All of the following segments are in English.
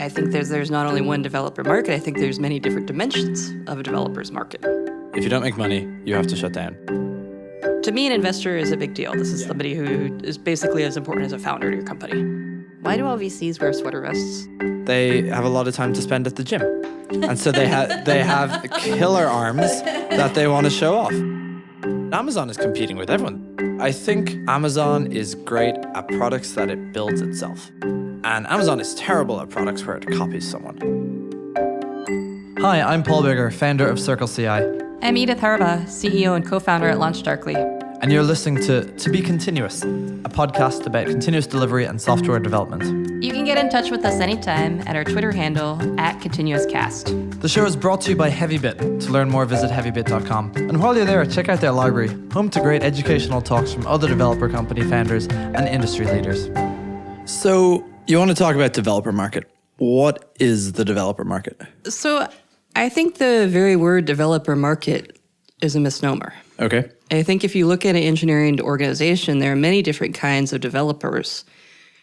I think there's not only one developer market, I think there's many different dimensions of a developer's market. If you don't make money, you have to shut down. To me, an investor is a big deal. This is somebody who is basically as important as a founder to your company. Why do all VCs wear sweater vests? They have a lot of time to spend at the gym. And so they have killer arms that they want to show off. Amazon is competing with everyone. I think Amazon is great at products that it builds itself. And Amazon is terrible at products where it copies someone. Hi, I'm Paul Bigger, founder of CircleCI. I'm Edith Harbaugh, CEO and co-founder at LaunchDarkly. And you're listening to Be Continuous, a podcast about continuous delivery and software development. You can get in touch with us anytime at our Twitter handle, @ContinuousCast. The show is brought to you by Heavybit. To learn more, visit heavybit.com. And while you're there, check out their library, home to great educational talks from other developer company founders and industry leaders. So you want to talk about developer market. What is the developer market? So I think the very word developer market is a misnomer. Okay. I think if you look at an engineering organization, there are many different kinds of developers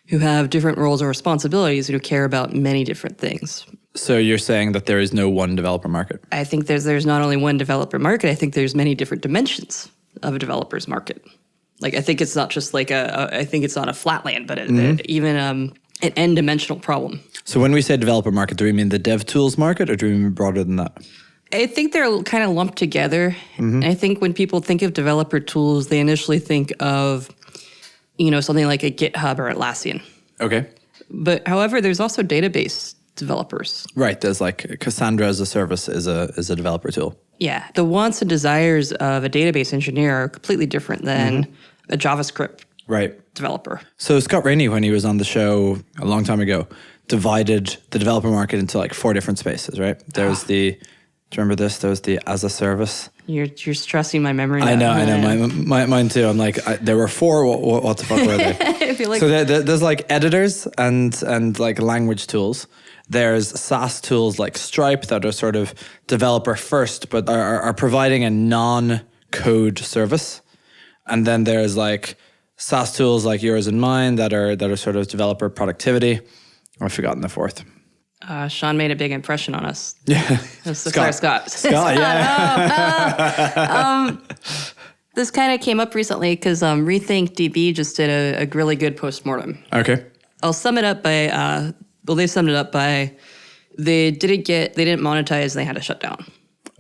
who have different roles or responsibilities and who care about many different things. So you're saying that there is no one developer market? I think there's not only one developer market, I think there's many different dimensions of a developer's market. Like, I think it's not just like I think it's not a flatland, but even an n-dimensional problem. So when we say developer market, do we mean the dev tools market or do we mean broader than that? I think they're kind of lumped together. I think when people think of developer tools, they initially think of, something like a GitHub or Atlassian. Okay. But however, there's also database developers. Right. There's like Cassandra as a service is a developer tool. Yeah. The wants and desires of a database engineer are completely different than a JavaScript developer. So Scott Rainey, when he was on the show a long time ago, divided the developer market into like 4 different spaces, right? There's do you remember this? There was the as a service. You're stressing my memory now. I know. Mine too. I'm like, there were 4. What the fuck were they? I feel like so there's like editors and like language tools. There's SaaS tools like Stripe that are sort of developer first, but are providing a non-code service. And then there's like SaaS tools like yours and mine that are sort of developer productivity. I've forgotten the 4th. Sean made a big impression on us. Yeah. Scott, yeah. This kind of came up recently because Rethink DB just did a really good postmortem. Okay. I'll sum it up by, they summed it up by they didn't monetize and they had to shut down.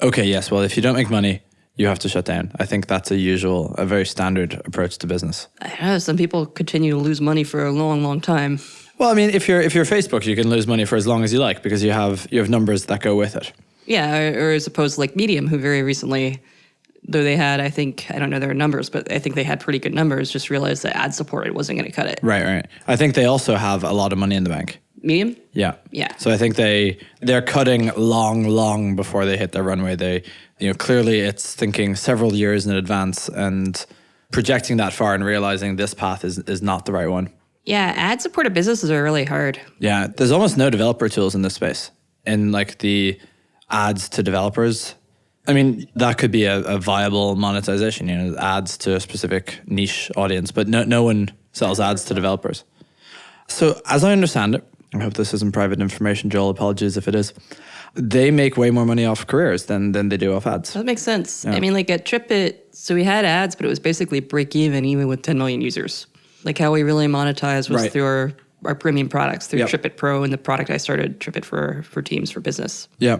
Okay, yes. Well, if you don't make money, you have to shut down. I think that's a very standard approach to business. I don't know, some people continue to lose money for a long, long time. Well, I mean, if you're Facebook, you can lose money for as long as you like because you have numbers that go with it. Yeah, or as opposed to like Medium, who very recently, though they had, I don't know their numbers, but I think they had pretty good numbers, just realized that ad support wasn't going to cut it. Right. I think they also have a lot of money in the bank. Medium? Yeah. Yeah. So I think they're cutting long before they hit their runway. Clearly it's thinking several years in advance and projecting that far and realizing this path is not the right one. Yeah, ad-supported businesses are really hard. Yeah, there's almost no developer tools in this space. In like the ads to developers, I mean, that could be a viable monetization, ads to a specific niche audience, but no one sells ads to developers. So as I understand it, I hope this isn't private information, Joel, apologies if it is, they make way more money off careers than they do off ads. That makes sense. Yeah. I mean, like at TripIt, so we had ads, but it was basically break even with 10 million users. Like how we really monetize was through our premium products, through TripIt Pro and the product I started, TripIt for Teams for Business. Yeah.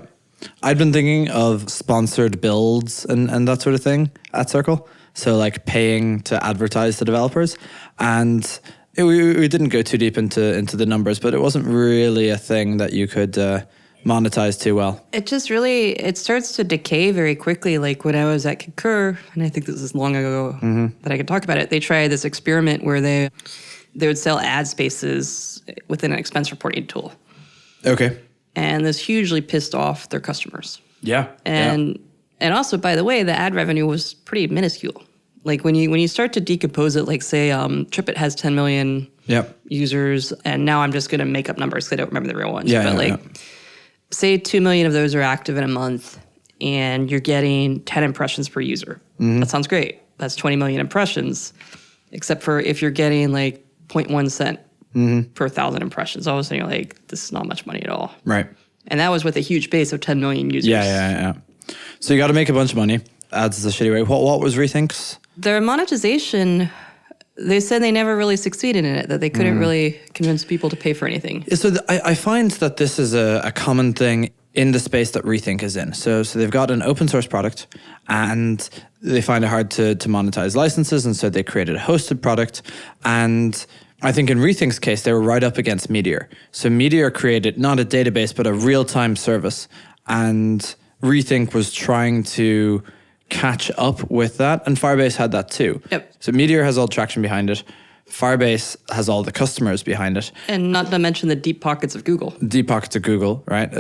I'd been thinking of sponsored builds and that sort of thing at Circle. So like paying to advertise to developers. And we didn't go too deep into the numbers, but it wasn't really a thing that you could monetize too well. It starts to decay very quickly. Like when I was at Concur, and I think this is long ago that I could talk about it, they tried this experiment where they would sell ad spaces within an expense reporting tool. Okay. And this hugely pissed off their customers. Yeah. And also, by the way, the ad revenue was pretty minuscule. Like when you start to decompose it, like say TripIt has 10 million users, and now I'm just going to make up numbers because I don't remember the real ones. Say 2 million of those are active in a month, and you're getting 10 impressions per user. That sounds great. That's 20 million impressions, except for if you're getting like 0.1 cent per 1,000 impressions. All of a sudden, you're like, this is not much money at all. Right. And that was with a huge base of 10 million users. Yeah. So you got to make a bunch of money. Ads is a shitty way. What was Rethink's? Their monetization, they said they never really succeeded in it, that they couldn't really convince people to pay for anything. So I find that this is a common thing in the space that Rethink is in. So they've got an open source product and they find it hard to monetize licenses, and so they created a hosted product. And I think in Rethink's case, they were right up against Meteor. So Meteor created not a database, but a real-time service. And Rethink was trying to catch up with that. And Firebase had that too. Yep. So Meteor has all the traction behind it. Firebase has all the customers behind it. And not to mention the deep pockets of Google. Deep pockets of Google, right?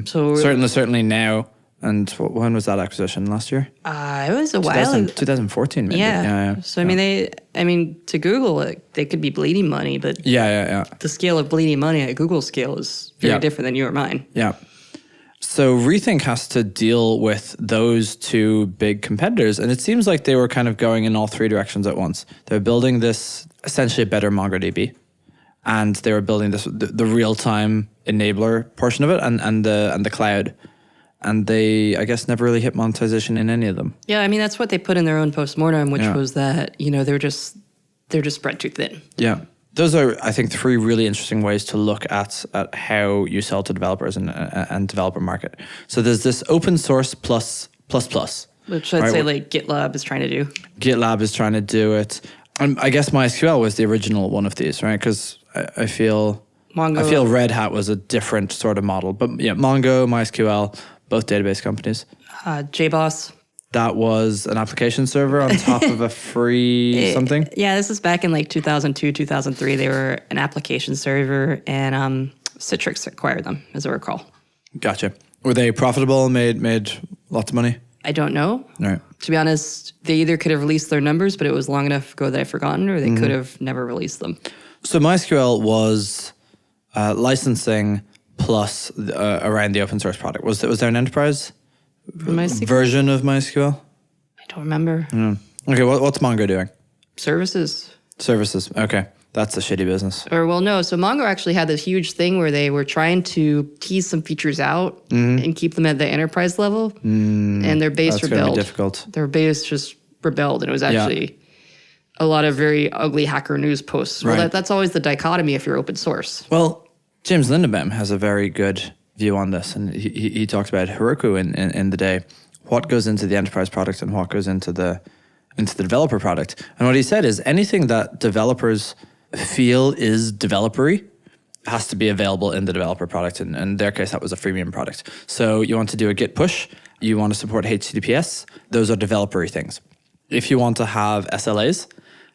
So certainly now. And when was that acquisition? Last year? It was a while ago. 2014, maybe. Yeah. So I mean, to Google, they could be bleeding money, but yeah. the scale of bleeding money at Google's scale is very different than you or mine. Yeah. So Rethink has to deal with those two big competitors, and it seems like they were kind of going in all three directions at once. They're building this essentially a better MongoDB, and they were building this the real-time enabler portion of it, and the cloud. And they, I guess, never really hit monetization in any of them. Yeah, I mean, that's what they put in their own postmortem, which was that, they're just spread too thin. Yeah. Those are, I think, three really interesting ways to look at how you sell to developers and developer market. So there's this open source plus. Which I'd say like GitLab is trying to do. GitLab is trying to do it. And I guess MySQL was the original one of these, right? Because I feel Red Hat was a different sort of model. But yeah, Mongo, MySQL, both database companies. JBoss. That was an application server on top of a free something? Yeah, this is back in like 2002, 2003. They were an application server, and Citrix acquired them, as I recall. Gotcha. Were they profitable, made lots of money? I don't know. All right. To be honest, they either could have released their numbers, but it was long enough ago that I've forgotten, or they could have never released them. So MySQL was licensing plus around the open source product. Was there an enterprise version of MySQL? I don't remember. Okay, what's Mongo doing? Services. Okay. That's a shitty business. No. So Mongo actually had this huge thing where they were trying to tease some features out and keep them at the enterprise level. And their base rebelled. That's going to be difficult. Their base just rebelled, and it was actually a lot of very ugly Hacker News posts. Well, that's always the dichotomy if you're open source. Well, James Lindenbaum has a very good view on this, and he talks about Heroku in the day. What goes into the enterprise product and what goes into the developer product. And what he said is anything that developers feel is developer-y has to be available in the developer product. And in their case, that was a freemium product. So you want to do a Git push, you want to support HTTPS, those are developer-y things. If you want to have SLAs,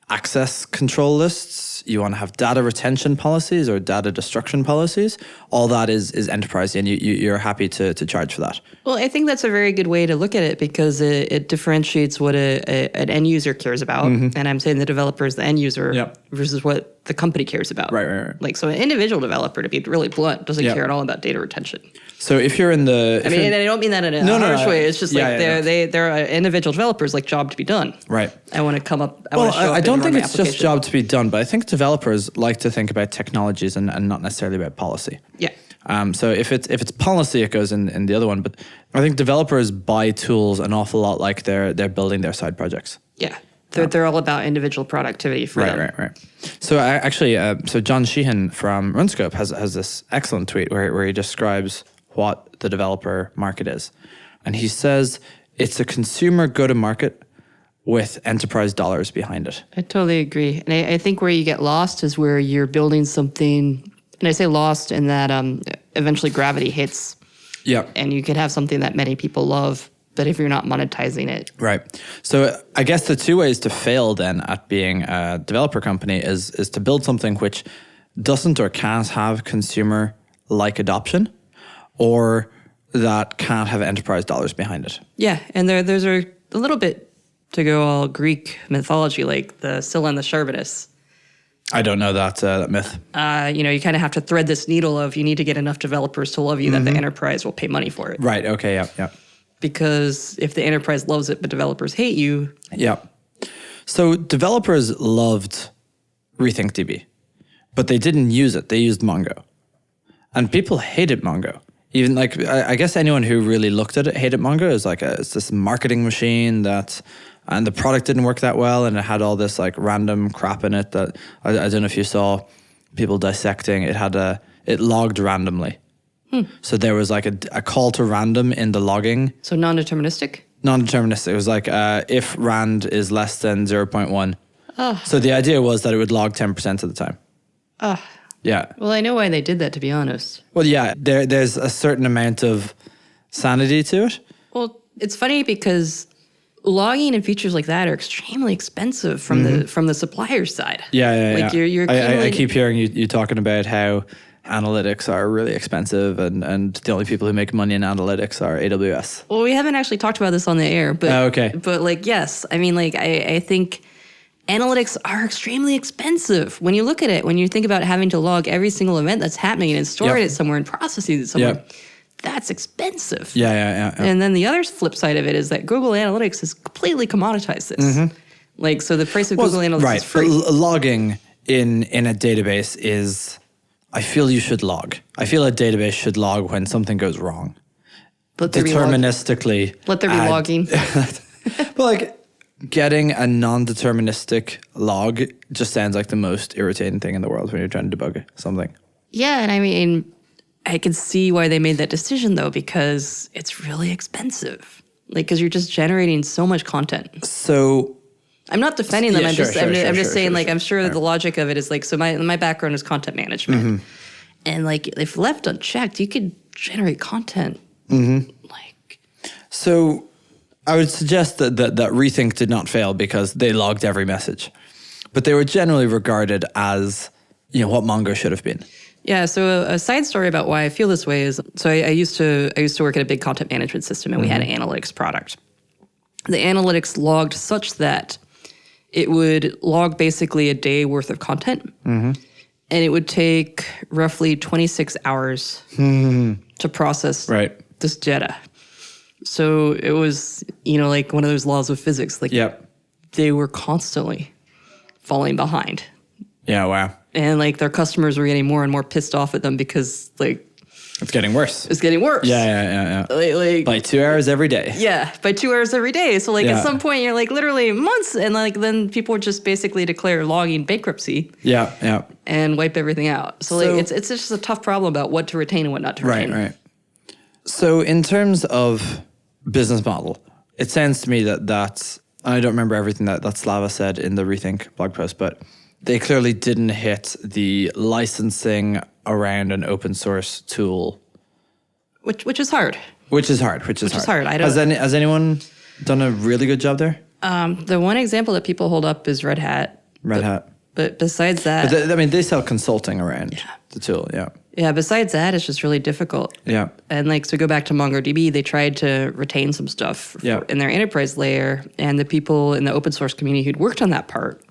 access control lists, you want to have data retention policies or data destruction policies, all that is enterprise, and you're happy to charge for that. Well, I think that's a very good way to look at it because it differentiates what an end user cares about. And I'm saying the developer is the end user versus what the company cares about. Right. Like, so an individual developer, to be really blunt, doesn't care at all about data retention. So if you're in the... I don't mean that in a harsh way. It's just they're individual developers, like job to be done. Right. I want to come up... I don't think it's just job to be done, but I think developers like to think about technologies and not necessarily about policy. Yeah. So if it's policy, it goes in the other one. But I think developers buy tools an awful lot like they're building their side projects. Yeah. They're all about individual productivity for them. Right. So so John Sheehan from RunScope has this excellent tweet where he describes what the developer market is. And he says it's a consumer go-to-market with enterprise dollars behind it. I totally agree. And I think where you get lost is where you're building something, and I say lost in that eventually gravity hits. Yeah. And you could have something that many people love, but if you're not monetizing it. Right. So I guess the two ways to fail then at being a developer company is to build something which doesn't or can't have consumer-like adoption, or that can't have enterprise dollars behind it. Yeah, and there's a little bit to go all Greek mythology, like the Scylla and the Charybdis. I don't know that myth. You kind of have to thread this needle of you need to get enough developers to love you that the enterprise will pay money for it. Right, okay, yeah. Because if the enterprise loves it but developers hate you... Yeah. So developers loved RethinkDB. but they didn't use it. They used Mongo. And people hated Mongo. Even like, I guess anyone who really looked at it hated Mongo. It was like it's this marketing machine and the product didn't work that well, and it had all this like random crap in it that I don't know if you saw people dissecting. It logged randomly. So there was like a call to random in the logging. So non-deterministic? Non-deterministic. It was like if rand is less than 0.1. So the idea was that it would log 10% of the time. Yeah. Well, I know why they did that, to be honest. Well, yeah, there's a certain amount of sanity to it. Well, it's funny because logging and features like that are extremely expensive from the supplier side. Yeah. Like you're I keep hearing you talking about how analytics are really expensive, and the only people who make money in analytics are AWS. Well, we haven't actually talked about this on the air, but okay. But like, yes, I mean, like I think analytics are extremely expensive when you look at it. When you think about having to log every single event that's happening and store it somewhere and processing it somewhere, that's expensive. Yeah. And then the other flip side of it is that Google Analytics has completely commoditized this. Like, so the price of Google Analytics is free. Logging in a database is, I feel you should log. I feel a database should log when something goes wrong. Deterministically. Let there be logging. But like getting a non-deterministic log just sounds like the most irritating thing in the world when you're trying to debug something. Yeah, and I mean, I can see why they made that decision though, because it's really expensive. Like, because you're just generating so much content. So I'm not defending them. Yeah, I'm just saying, sure, like, I'm sure the logic of it is like, so my background is content management, and like, if left unchecked, you could generate content. Like, so I would suggest that Rethink did not fail because they logged every message, but they were generally regarded as, what Mongo should have been. Yeah. So a side story about why I feel this way is, so I used to work at a big content management system, and we had an analytics product. The analytics logged such that it would log basically a day worth of content, and it would take roughly 26 hours to process this data. So it was, like one of those laws of physics. Like, they were constantly falling behind. Yeah, wow. And like their customers were getting more and more pissed off at them because like it's getting worse. It's getting worse. Yeah. Like by 2 hours every day. Yeah, by 2 hours every day. So like at some point you're like literally months, and like then people would just basically declare logging bankruptcy. Yeah. And wipe everything out. So like it's just a tough problem about what to retain and what not to retain. Right. So in terms of business model, it sounds to me that I don't remember everything that Slava said in the Rethink blog post, but they clearly didn't hit the licensing around an open source tool. Which is hard. Which is hard. Has anyone done a really good job there? The one example that people hold up is Red Hat. But besides that... they sell consulting around the tool, Yeah, besides that, it's just really difficult. Yeah. And like, so go back to MongoDB, they tried to retain some stuff in their enterprise layer, and the people in the open source community who'd worked on that part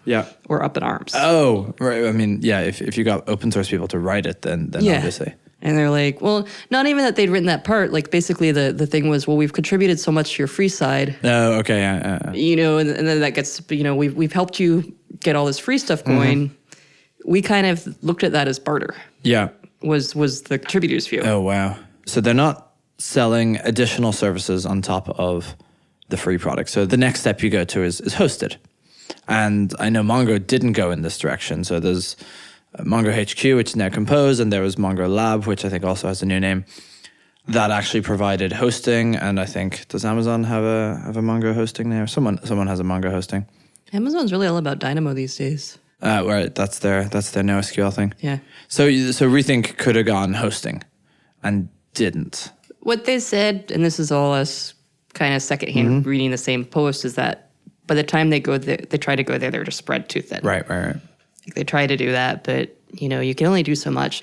were up in arms. Oh, right. I mean, if you got open source people to write it, then obviously. And they're like, well, not even that they'd written that part. Like, basically the thing was, well, we've contributed so much to your free side. Oh, okay, yeah. And then that gets, we've helped you get all this free stuff going. We kind of looked at that as barter. Yeah. Was the contributors' view. Oh, wow. So they're not selling additional services on top of the free product. So the next step you go to is hosted. And I know Mongo didn't go in this direction. So there's Mongo HQ, which is now Compose, and there was Mongo Lab, which I think also has a new name, that actually provided hosting. And I think, does Amazon have a Mongo hosting now? Someone has a Mongo hosting. Amazon's really all about Dynamo these days. Right, that's their NoSQL thing. Yeah. So Rethink could have gone hosting and didn't. What they said, and this is all us kind of secondhand reading the same post, is that by the time they go there, they try to go there, they're just spread too thin. Right. Like they try to do that, but you can only do so much.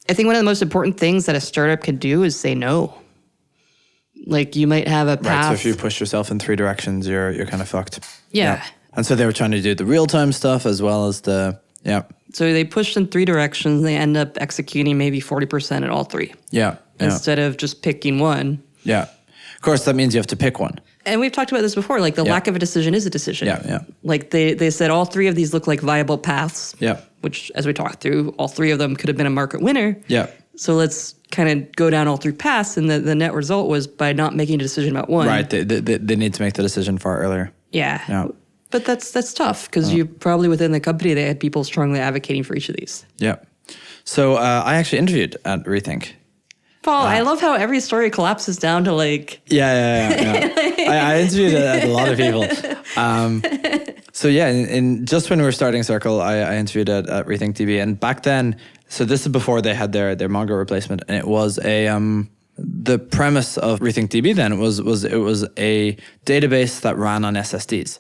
I think one of the most important things that a startup can do is say no. Like you might have a path. Right. So if you push yourself in three directions, you're kind of fucked. Yeah. And so they were trying to do the real-time stuff as well as So they pushed in three directions. They end up executing maybe 40% at all three. Yeah. Instead of just picking one. Yeah. Of course, that means you have to pick one. And we've talked about this before, like the lack of a decision is a decision. Yeah. Like they said all three of these look like viable paths. Yeah. Which, as we talked through, all three of them could have been a market winner. Yeah. So let's kind of go down all three paths. And the net result was by not making a decision about one. Right. They need to make the decision far earlier. Yeah. But that's tough because you probably within the company, they had people strongly advocating for each of these. Yeah. So I actually interviewed at Rethink. Paul, I love how every story collapses down to like... Yeah. I interviewed a lot of people. So yeah, in just when we were starting Circle, I interviewed at Rethink DB. And back then, so this is before they had their Mongo replacement. And it was the premise of Rethink DB then was a database that ran on SSDs.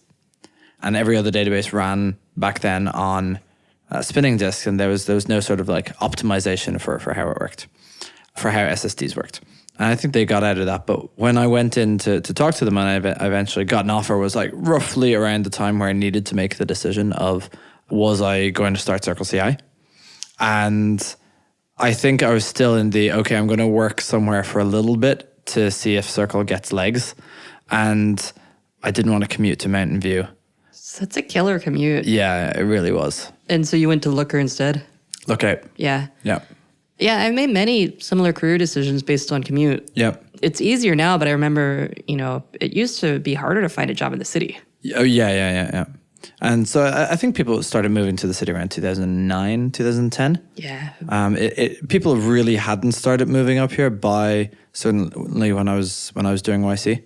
And every other database ran back then on spinning disks. And there was no sort of like optimization for how it worked. For how SSDs worked. And I think they got out of that. But when I went in to talk to them and I eventually got an offer, was like roughly around the time where I needed to make the decision of, was I going to start Circle CI? And I think I was still in okay, I'm going to work somewhere for a little bit to see if Circle gets legs. And I didn't want to commute to Mountain View. That's a killer commute. Yeah, it really was. And so you went to Looker instead? Lookout. Yeah. Yeah. Yeah, I've made many similar career decisions based on commute. Yep. It's easier now, but I remember, it used to be harder to find a job in the city. Oh, yeah. And so I think people started moving to the city around 2009, 2010. Yeah. People really hadn't started moving up here by certainly when I was doing YC.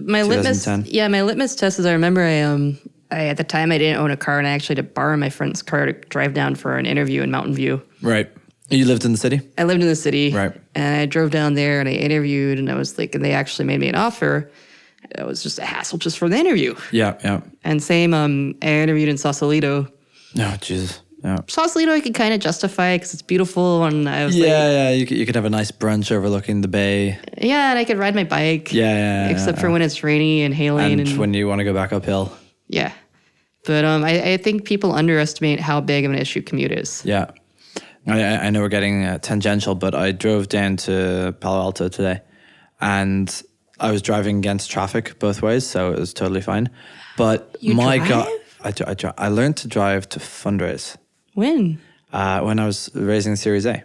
My 2010. litmus test is I remember I at the time I didn't own a car and I actually had to borrow my friend's car to drive down for an interview in Mountain View. Right. You lived in the city? I lived in the city. Right. And I drove down there and I interviewed and I was like, and they actually made me an offer. It was just a hassle just for the interview. Yeah. And same, I interviewed in Sausalito. Oh, Jesus. Yeah. Sausalito I could kind of justify because it's beautiful and I was you could have a nice brunch overlooking the bay. Yeah, and I could ride my bike. Yeah. Except for when it's rainy and hailing. And when you want to go back uphill. Yeah. But I think people underestimate how big of an issue commute is. Yeah. I know we're getting tangential, but I drove down to Palo Alto today and I was driving against traffic both ways, so it was totally fine. But God, I learned to drive to fundraise. When? When I was raising Series A.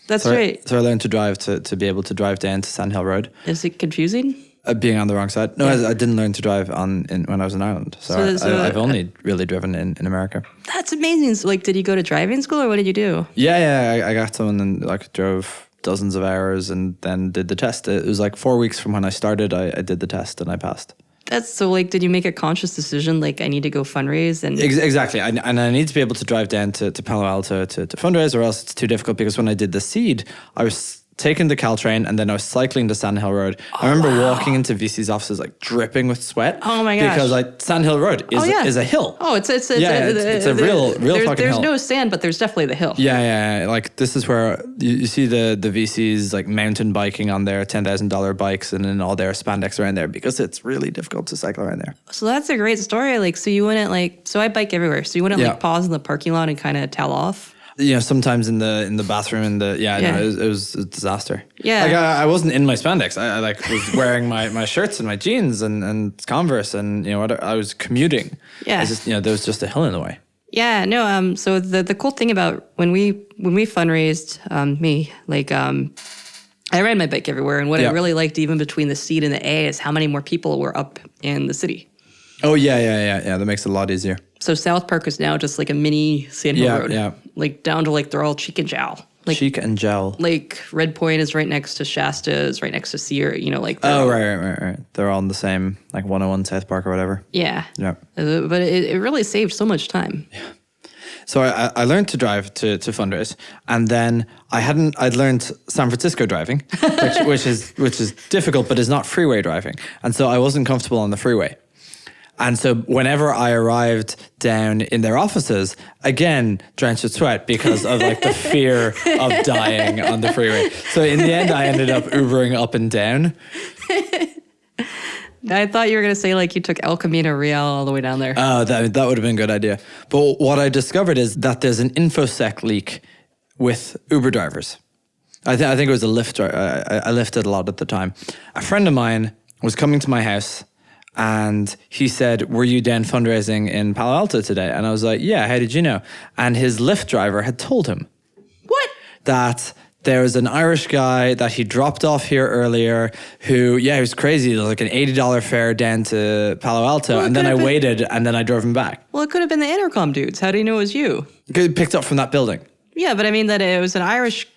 That's right. So I learned to drive to be able to drive down to Sand Hill Road. Is it confusing? Being on the wrong side. No, I didn't learn to drive when I was in Ireland. So I've only really driven in America. That's amazing. So, did you go to driving school or what did you do? Yeah. I got someone and drove dozens of hours and then did the test. It was 4 weeks from when I started. I did the test and I passed. That's so did you make a conscious decision? I need to go fundraise and exactly. And I need to be able to drive down to Palo Alto to fundraise or else it's too difficult because when I did the seed, I was taking the Caltrain and then I was cycling to Sand Hill Road. I remember walking into VC's offices dripping with sweat. Oh my gosh! Because Sand Hill Road is a hill. Oh, it's a real fucking hill. There's no sand, but there's definitely the hill. Yeah. This is where you see the VCs mountain biking on their $10,000 bikes and then all their spandex around there because it's really difficult to cycle around there. So that's a great story. So you wouldn't so I bike everywhere. So you wouldn't pause in the parking lot and kind of towel off. Sometimes in the bathroom No, it was a disaster. Yeah. I wasn't in my spandex. I was wearing my shirts and my jeans and Converse and I was commuting. Yeah. There was just a hill in the way. Yeah, no, so the cool thing about when we fundraised, I ride my bike everywhere and what I really liked even between the seed and the A is how many more people were up in the city. Oh yeah. That makes it a lot easier. So South Park is now just a mini Sand Hill Road. Yeah. Down to they're all cheek and jowl. Cheek and jowl. Red Point is right next to Shasta, is right next to Sierra, right. They're all in the same 101 South Park or whatever. Yeah. Yeah. But it really saved so much time. Yeah. So I learned to drive to fundraise, and then I'd learned San Francisco driving, which is difficult, but is not freeway driving, and so I wasn't comfortable on the freeway. And so whenever I arrived down in their offices, again, drenched with sweat because of the fear of dying on the freeway. So in the end, I ended up Ubering up and down. I thought you were going to say you took El Camino Real all the way down there. Oh, that would have been a good idea. But what I discovered is that there's an InfoSec leak with Uber drivers. I think it was a Lyft. I lifted a lot at the time. A friend of mine was coming to my house and he said, "Were you down fundraising in Palo Alto today?" And I was like, "Yeah, how did you know?" And his Lyft driver had told him. What? That there was an Irish guy that he dropped off here earlier who, he was crazy. It was like an $80 fare down to Palo Alto. And then I waited and then I drove him back. Well, it could have been the intercom dudes. How do you know it was you? He picked up from that building. Yeah, but I mean that it was an Irish...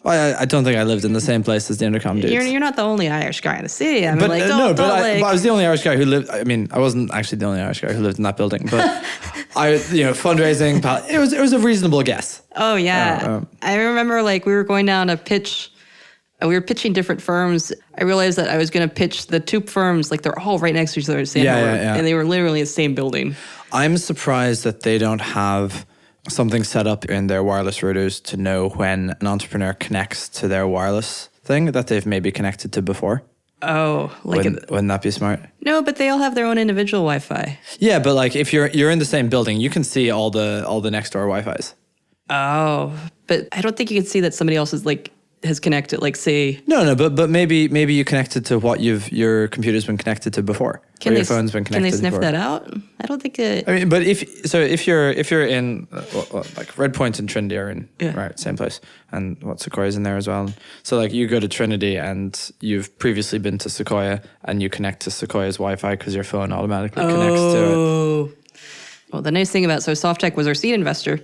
Well, I don't think I lived in the same place as the intercom dudes. You're not the only Irish guy in the city. I mean, But like, but I was the only Irish guy who lived. I mean, I wasn't actually the only Irish guy who lived in that building. But fundraising. It was a reasonable guess. Oh yeah, I remember like we were going down to pitch. We were pitching different firms. I realized that I was going to pitch the two firms, like they're all right next to each other, and they were literally in the same building. I'm surprised that they don't have something set up in their wireless routers to know when an entrepreneur connects to their wireless thing that they've maybe connected to before. Oh, like wouldn't that be smart? No, but they all have their own individual Wi-Fi. Yeah, but like if you're in the same building, you can see all the next door Wi-Fis. Oh, but I don't think you can see that somebody else is has connected. Like say but maybe you connected to what your computer's been connected to before. Your phone's been connected. Can they sniff before. that out? I don't think it. I mean, but if you're in like Red Point and Trinity are in right same place, and Sequoia's in there as well. So like you go to Trinity and you've previously been to Sequoia and you connect to Sequoia's Wi-Fi because your phone automatically connects to it. Well, the nice thing about SoftTech was our seed investor.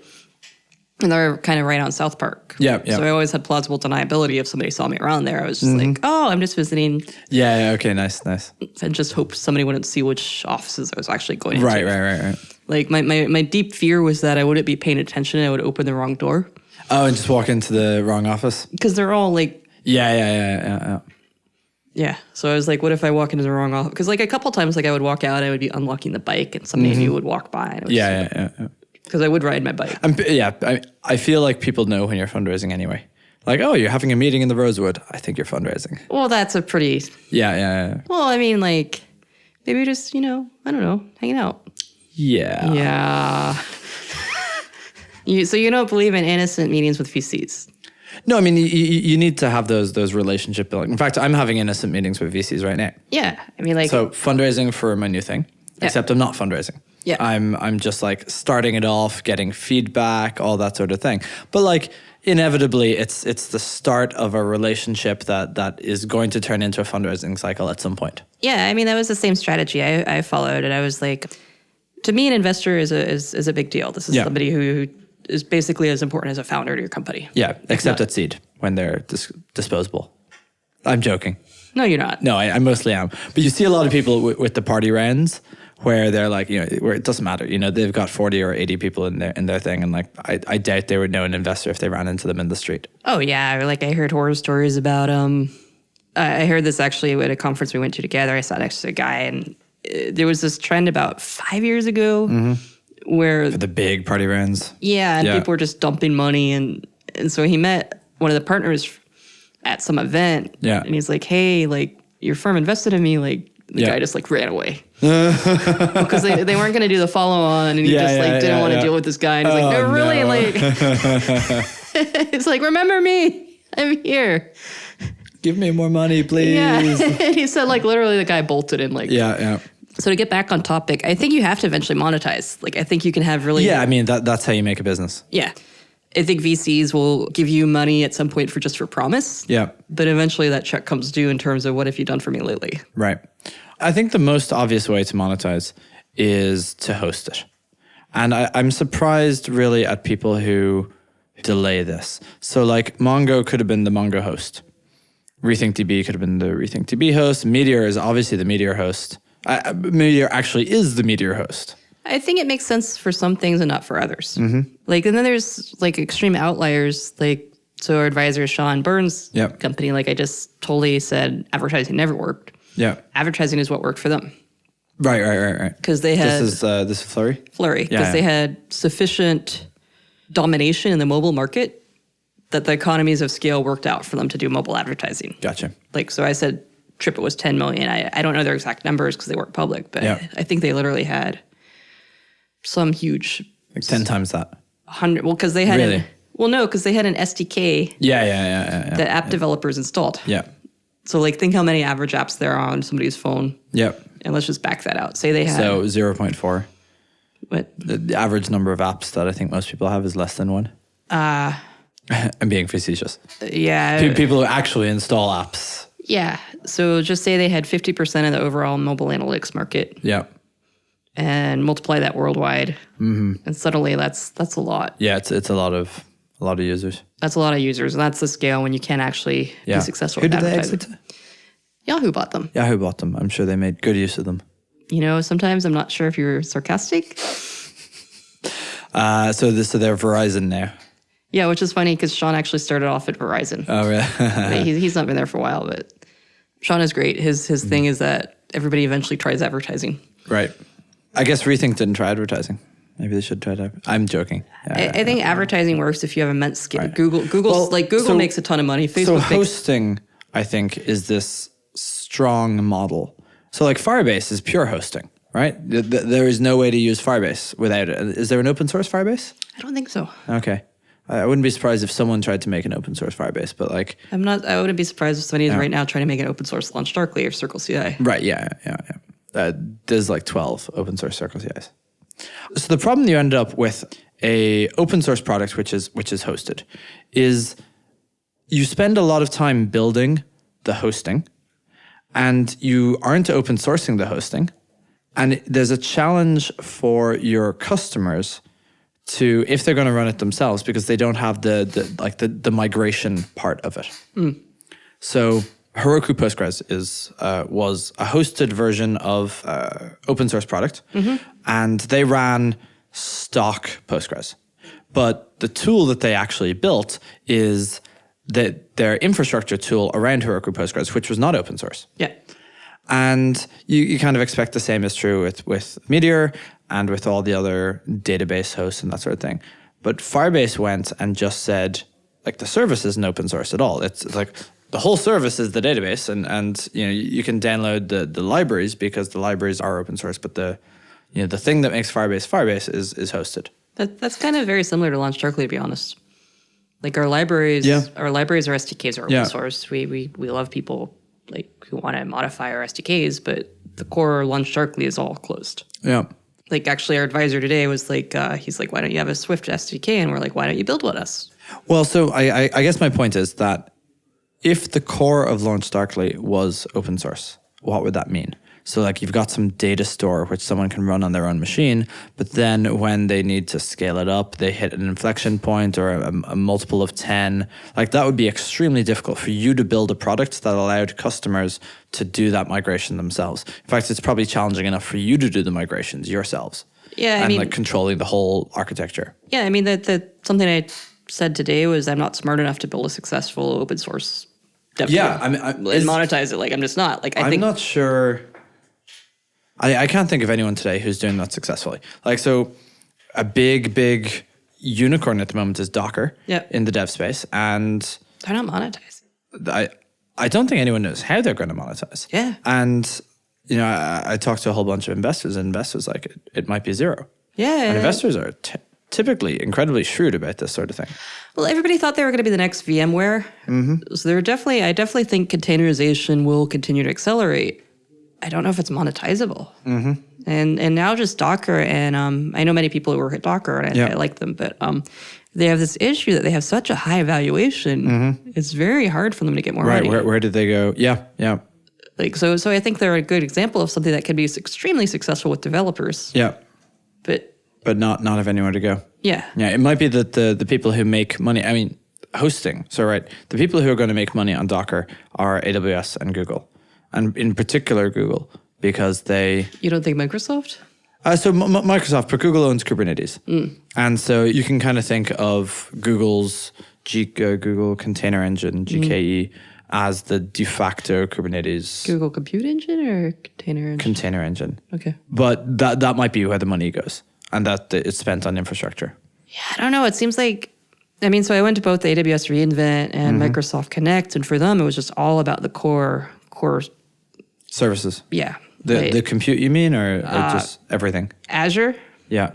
And they're kind of right on South Park. Yeah. So I always had plausible deniability if somebody saw me around there. I was just like, oh, I'm just visiting. Yeah, okay, nice. And just hoped somebody wouldn't see which offices I was actually going into. Right. Like my deep fear was that I wouldn't be paying attention and I would open the wrong door. Oh, and just walk into the wrong office? Because they're all like... Yeah. Yeah, so I was like, what if I walk into the wrong office? Because like a couple times like I would walk out, I would be unlocking the bike and somebody new would walk by. And yeah. Because I would ride my bike. I feel like people know when you're fundraising anyway. Like, oh, you're having a meeting in the Rosewood. I think you're fundraising. Well, that's a pretty... Yeah. Well, I mean, like, maybe just, I don't know, hanging out. Yeah. Yeah. So you don't believe in innocent meetings with VCs? No, I mean, you need to have those relationship building. In fact, I'm having innocent meetings with VCs right now. Yeah, I mean, like... So fundraising for my new thing, except I'm not fundraising. Yeah. I'm just like starting it off, getting feedback, all that sort of thing. But like inevitably it's the start of a relationship that is going to turn into a fundraising cycle at some point. Yeah, I mean that was the same strategy I followed, and I was like, to me an investor is a big deal. This is somebody who is basically as important as a founder to your company. Yeah, except at seed when they're disposable. I'm joking. No, you're not. No, I mostly am. But you see a lot of people with the party rounds where they're like, where it doesn't matter. They've got 40 or 80 people in their thing. And like, I doubt they would know an investor if they ran into them in the street. Oh, yeah. Like I heard horror stories about, I heard this actually at a conference we went to together. I sat next to a guy and there was this trend about 5 years ago where... For the big party rounds. Yeah. And people were just dumping money. And so he met one of the partners at some event. Yeah. And he's like, hey, like your firm invested in me. Like the guy just like ran away. Because they weren't going to do the follow on, and he didn't want to deal with this guy. And he's like, no, really, like, it's like, remember me, I'm here. Give me more money, please. Yeah, and he said like literally the guy bolted in like. Yeah. So to get back on topic, I think you have to eventually monetize. Like I think you can have really. Yeah, I mean that's how you make a business. Yeah. I think VCs will give you money at some point for promise. Yeah. But eventually that check comes due in terms of what have you done for me lately? Right. I think the most obvious way to monetize is to host it. And I'm surprised really at people who delay this. So like Mongo could have been the Mongo host. RethinkDB could have been the RethinkDB host. Meteor is obviously the Meteor host. Meteor actually is the Meteor host. I think it makes sense for some things and not for others. Like, and then there's like extreme outliers. Like, so our advisor, Sean Burns' company, like I just totally said advertising never worked. Yeah. Advertising is what worked for them. Right. Because they had... This is Flurry? Flurry. Because they had sufficient domination in the mobile market that the economies of scale worked out for them to do mobile advertising. Gotcha. Like, so I said TripIt was 10 million. I don't know their exact numbers because they weren't public, but I think they literally had some huge... Like 10 times that. 100... Well, because they had... Really? Well, no, because they had an SDK Yeah. that app developers installed. Yeah. So like think how many average apps there are on somebody's phone. Yep. And let's just back that out. Say they had... So 0.4. What? The average number of apps that I think most people have is less than 1. I'm being facetious. Yeah. People who actually install apps. Yeah. So just say they had 50% of the overall mobile analytics market. Yeah. And multiply that worldwide. Mm-hmm. And suddenly that's a lot. Yeah, it's a lot of users. That's a lot of users. And that's the scale when you can actually be successful Who with did they advertising. exit to? Yahoo bought them. Yahoo bought them. I'm sure they made good use of them. You know, sometimes I'm not sure if you're sarcastic. So they're Verizon now. Yeah, which is funny because Sean actually started off at Verizon. Oh, really? He's not been there for a while, but Sean is great. His thing is that everybody eventually tries advertising. Right. I guess Rethink didn't try advertising. Maybe they should try it. I'm joking. I think advertising works if you have immense scale. Right. Google makes a ton of money. Facebook so hosting, I think, is this strong model. So like Firebase is pure hosting, right? There is no way to use Firebase without it. Is there an open source Firebase? I don't think so. Okay. I wouldn't be surprised if someone tried to make an open source Firebase, but like... I wouldn't be surprised if somebody is right now trying to make an open source LaunchDarkly or Circle CI. Right, yeah. There's like 12 open source Circle CIs. So the problem you ended up with a open source product, which is hosted, is you spend a lot of time building the hosting, and you aren't open sourcing the hosting, and there's a challenge for your customers to, if they're going to run it themselves, because they don't have the migration part of it. So Heroku Postgres was a hosted version of open source product, and they ran stock Postgres. But the tool that they actually built is their infrastructure tool around Heroku Postgres, which was not open source. Yeah. And you kind of expect the same is true with Meteor and with all the other database hosts and that sort of thing. But Firebase went and just said, like, the service isn't open source at all. It's like the whole service is the database, and you know you can download the libraries because the libraries are open source. But the thing that makes Firebase is hosted. That's kind of very similar to LaunchDarkly, to be honest. Like our libraries, our SDKs are open source. We love people like who want to modify our SDKs, but the core LaunchDarkly is all closed. Yeah. Like actually our advisor today was like, he's like, why don't you have a Swift SDK? And we're like, why don't you build with us? Well, so I guess my point is that if the core of LaunchDarkly was open source, what would that mean? So like you've got some data store which someone can run on their own machine, but then when they need to scale it up, they hit an inflection point or a multiple of 10. Like that would be extremely difficult for you to build a product that allowed customers to do that migration themselves. In fact, it's probably challenging enough for you to do the migrations yourselves. Yeah, I mean, like controlling the whole architecture. Yeah, I mean that something I said today was I'm not smart enough to build a successful open source dev tool and monetize it. Like I'm just not. Like I'm not sure. I can't think of anyone today who's doing that successfully. Like, so a big unicorn at the moment is Docker in the dev space. And they're not monetizing. I don't think anyone knows how they're going to monetize. Yeah. And, I talked to a whole bunch of investors, and investors like it might be zero. Yeah. And investors are typically incredibly shrewd about this sort of thing. Well, everybody thought they were going to be the next VMware. Mm-hmm. So I definitely think containerization will continue to accelerate. I don't know if it's monetizable. Mm-hmm. And now just Docker, and I know many people who work at Docker, and I like them, but they have this issue that they have such a high valuation. Mm-hmm. It's very hard for them to get more money. Right, where did they go? Yeah. Like so I think they're a good example of something that can be extremely successful with developers. Yeah. But not have anywhere to go. Yeah. Yeah, it might be that the people who make money, I mean, hosting. So, right, the people who are going to make money on Docker are AWS and Google. And in particular, Google, because they... You don't think Microsoft? So Microsoft, but Google owns Kubernetes. And so you can kind of think of Google's Google Container Engine, GKE, as the de facto Kubernetes... Google Compute Engine or Container Engine? Container Engine. Okay. But that might be where the money goes, and that it's spent on infrastructure. Yeah, I don't know. It seems like... I mean, so I went to both the AWS reInvent and Microsoft Connect, and for them, it was just all about the core services. Yeah. The compute, you mean, or just everything? Azure. Yeah.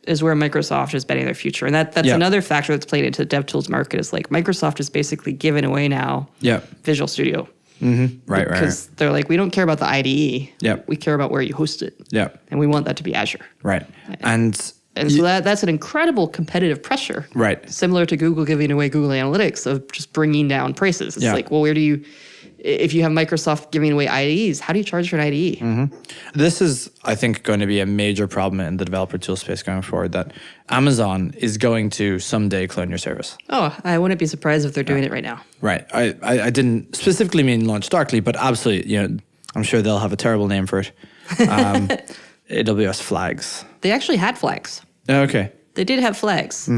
is where Microsoft is betting their future. And that's another factor that's played into the DevTools market is like Microsoft is basically giving away now Visual Studio. Right. Because they're like, we don't care about the IDE. Yep. We care about where you host it. Yep. And we want that to be Azure. Right. And so that's an incredible competitive pressure. Right. Similar to Google giving away Google Analytics of just bringing down prices. It's like, well, where do you, if you have Microsoft giving away IDEs, how do you charge for an IDE? This is, I think, going to be a major problem in the developer tool space going forward, that Amazon is going to someday clone your service. Oh, I wouldn't be surprised if they're doing it right now. Right. I didn't specifically mean launch darkly, but absolutely, I'm sure they'll have a terrible name for it. AWS flags. They actually had flags. Okay. They did have flags.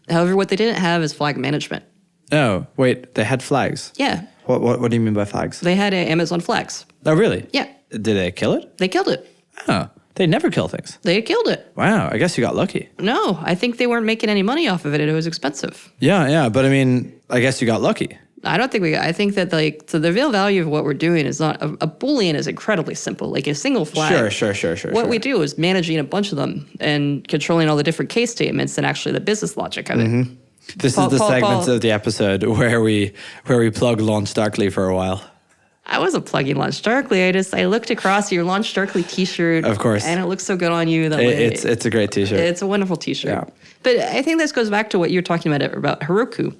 However, what they didn't have is flag management. Oh, wait, they had flags? Yeah. What do you mean by flags? They had Amazon flags. Oh, really? Yeah. Did they kill it? They killed it. Oh, they never kill things. They killed it. Wow, I guess you got lucky. No, I think they weren't making any money off of it and it was expensive. Yeah, but I mean, I guess you got lucky. I don't think I think that so the real value of what we're doing is not, a Boolean is incredibly simple, like a single flag. Sure. What we do is managing a bunch of them and controlling all the different case statements and actually the business logic of it. This is the segment of the episode where we plug Launch Darkly for a while. I wasn't plugging Launch Darkly. I looked across your Launch Darkly t-shirt. Of course. And it looks so good on you. It's a great t-shirt. It's a wonderful t-shirt. Yeah. But I think this goes back to what you were talking about Heroku.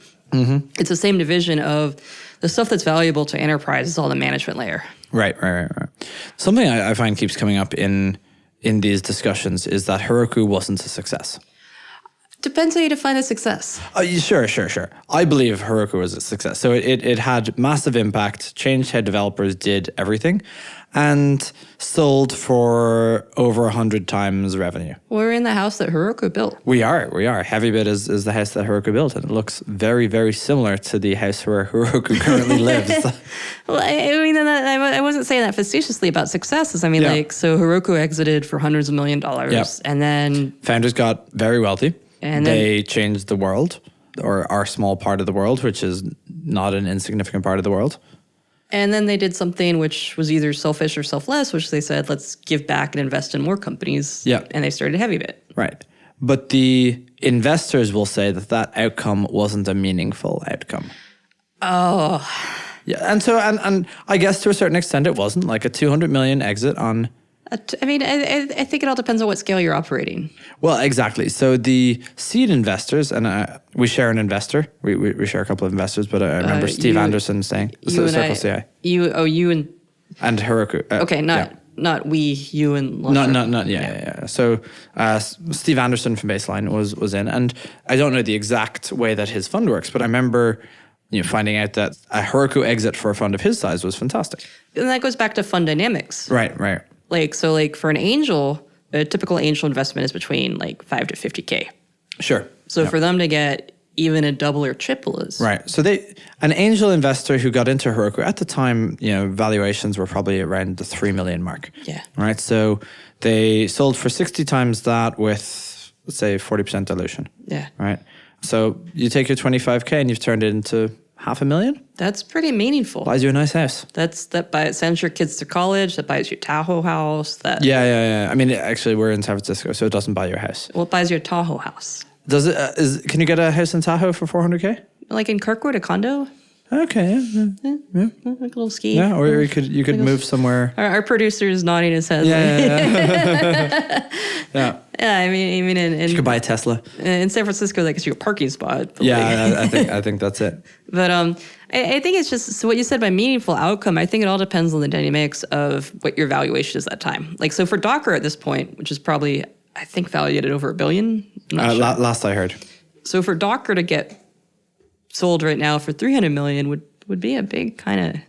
It's the same division of the stuff that's valuable to enterprise is all the management layer. Right. Something I find keeps coming up in these discussions is that Heroku wasn't a success. Depends how you define a success. Sure. I believe Heroku was a success. So it had massive impact, changed how developers did everything, and sold for over 100 times revenue. We're in the house that Heroku built. We are. Heavybit is the house that Heroku built, and it looks very, very similar to the house where Heroku currently lives. Well, I wasn't saying that facetiously about successes. I mean, so Heroku exited for hundreds of $millions, and then founders got very wealthy. And they changed the world, or our small part of the world, which is not an insignificant part of the world. And then they did something which was either selfish or selfless, which they said, let's give back and invest in more companies. Yeah. And they started Heavybit. Right. But the investors will say that outcome wasn't a meaningful outcome. Oh. Yeah. And so, and I guess to a certain extent it wasn't, like a 200 million exit on... I mean, I think it all depends on what scale you're operating. Well, exactly. So the seed investors, and we share an investor. We share a couple of investors, but I remember Steve Anderson saying, Circle CI. You and... And Heroku. Okay, not we, you and... Yeah. So Steve Anderson from Baseline was in, and I don't know the exact way that his fund works, but I remember finding out that a Heroku exit for a fund of his size was fantastic. And that goes back to fund dynamics. Right. So for an angel, a typical angel investment is between like 5 to 50K. Sure. So for them to get even a double or triple is... Right. So an angel investor who got into Heroku at the time, valuations were probably around the 3 million mark. Yeah. Right. So they sold for 60 times that with, let's say, 40% dilution. Yeah. Right. So you take your 25K and you've turned it into $500,000. That's pretty meaningful. Buys you a nice house. Sends your kids to college. That buys you a Tahoe house. Yeah. I mean, actually, we're in San Francisco, so it doesn't buy you a house. Well, it buys you a Tahoe house. Does it? Can you get a house in Tahoe for $400K? Like in Kirkwood, a condo. Okay. Yeah. Like a little ski. Yeah, or you could move somewhere. Our producer is nodding his head. Yeah. Yeah. Yeah, I mean, in you could buy a Tesla in San Francisco. That gets you a parking spot. Yeah, I think that's it. But I think it's just what you said by meaningful outcome. I think it all depends on the dynamics of what your valuation is at that time. Like, so for Docker at this point, which is probably, I think, valued at over $1 billion. I'm not sure. Last I heard. So for Docker to get sold right now for $300 million would be a big kind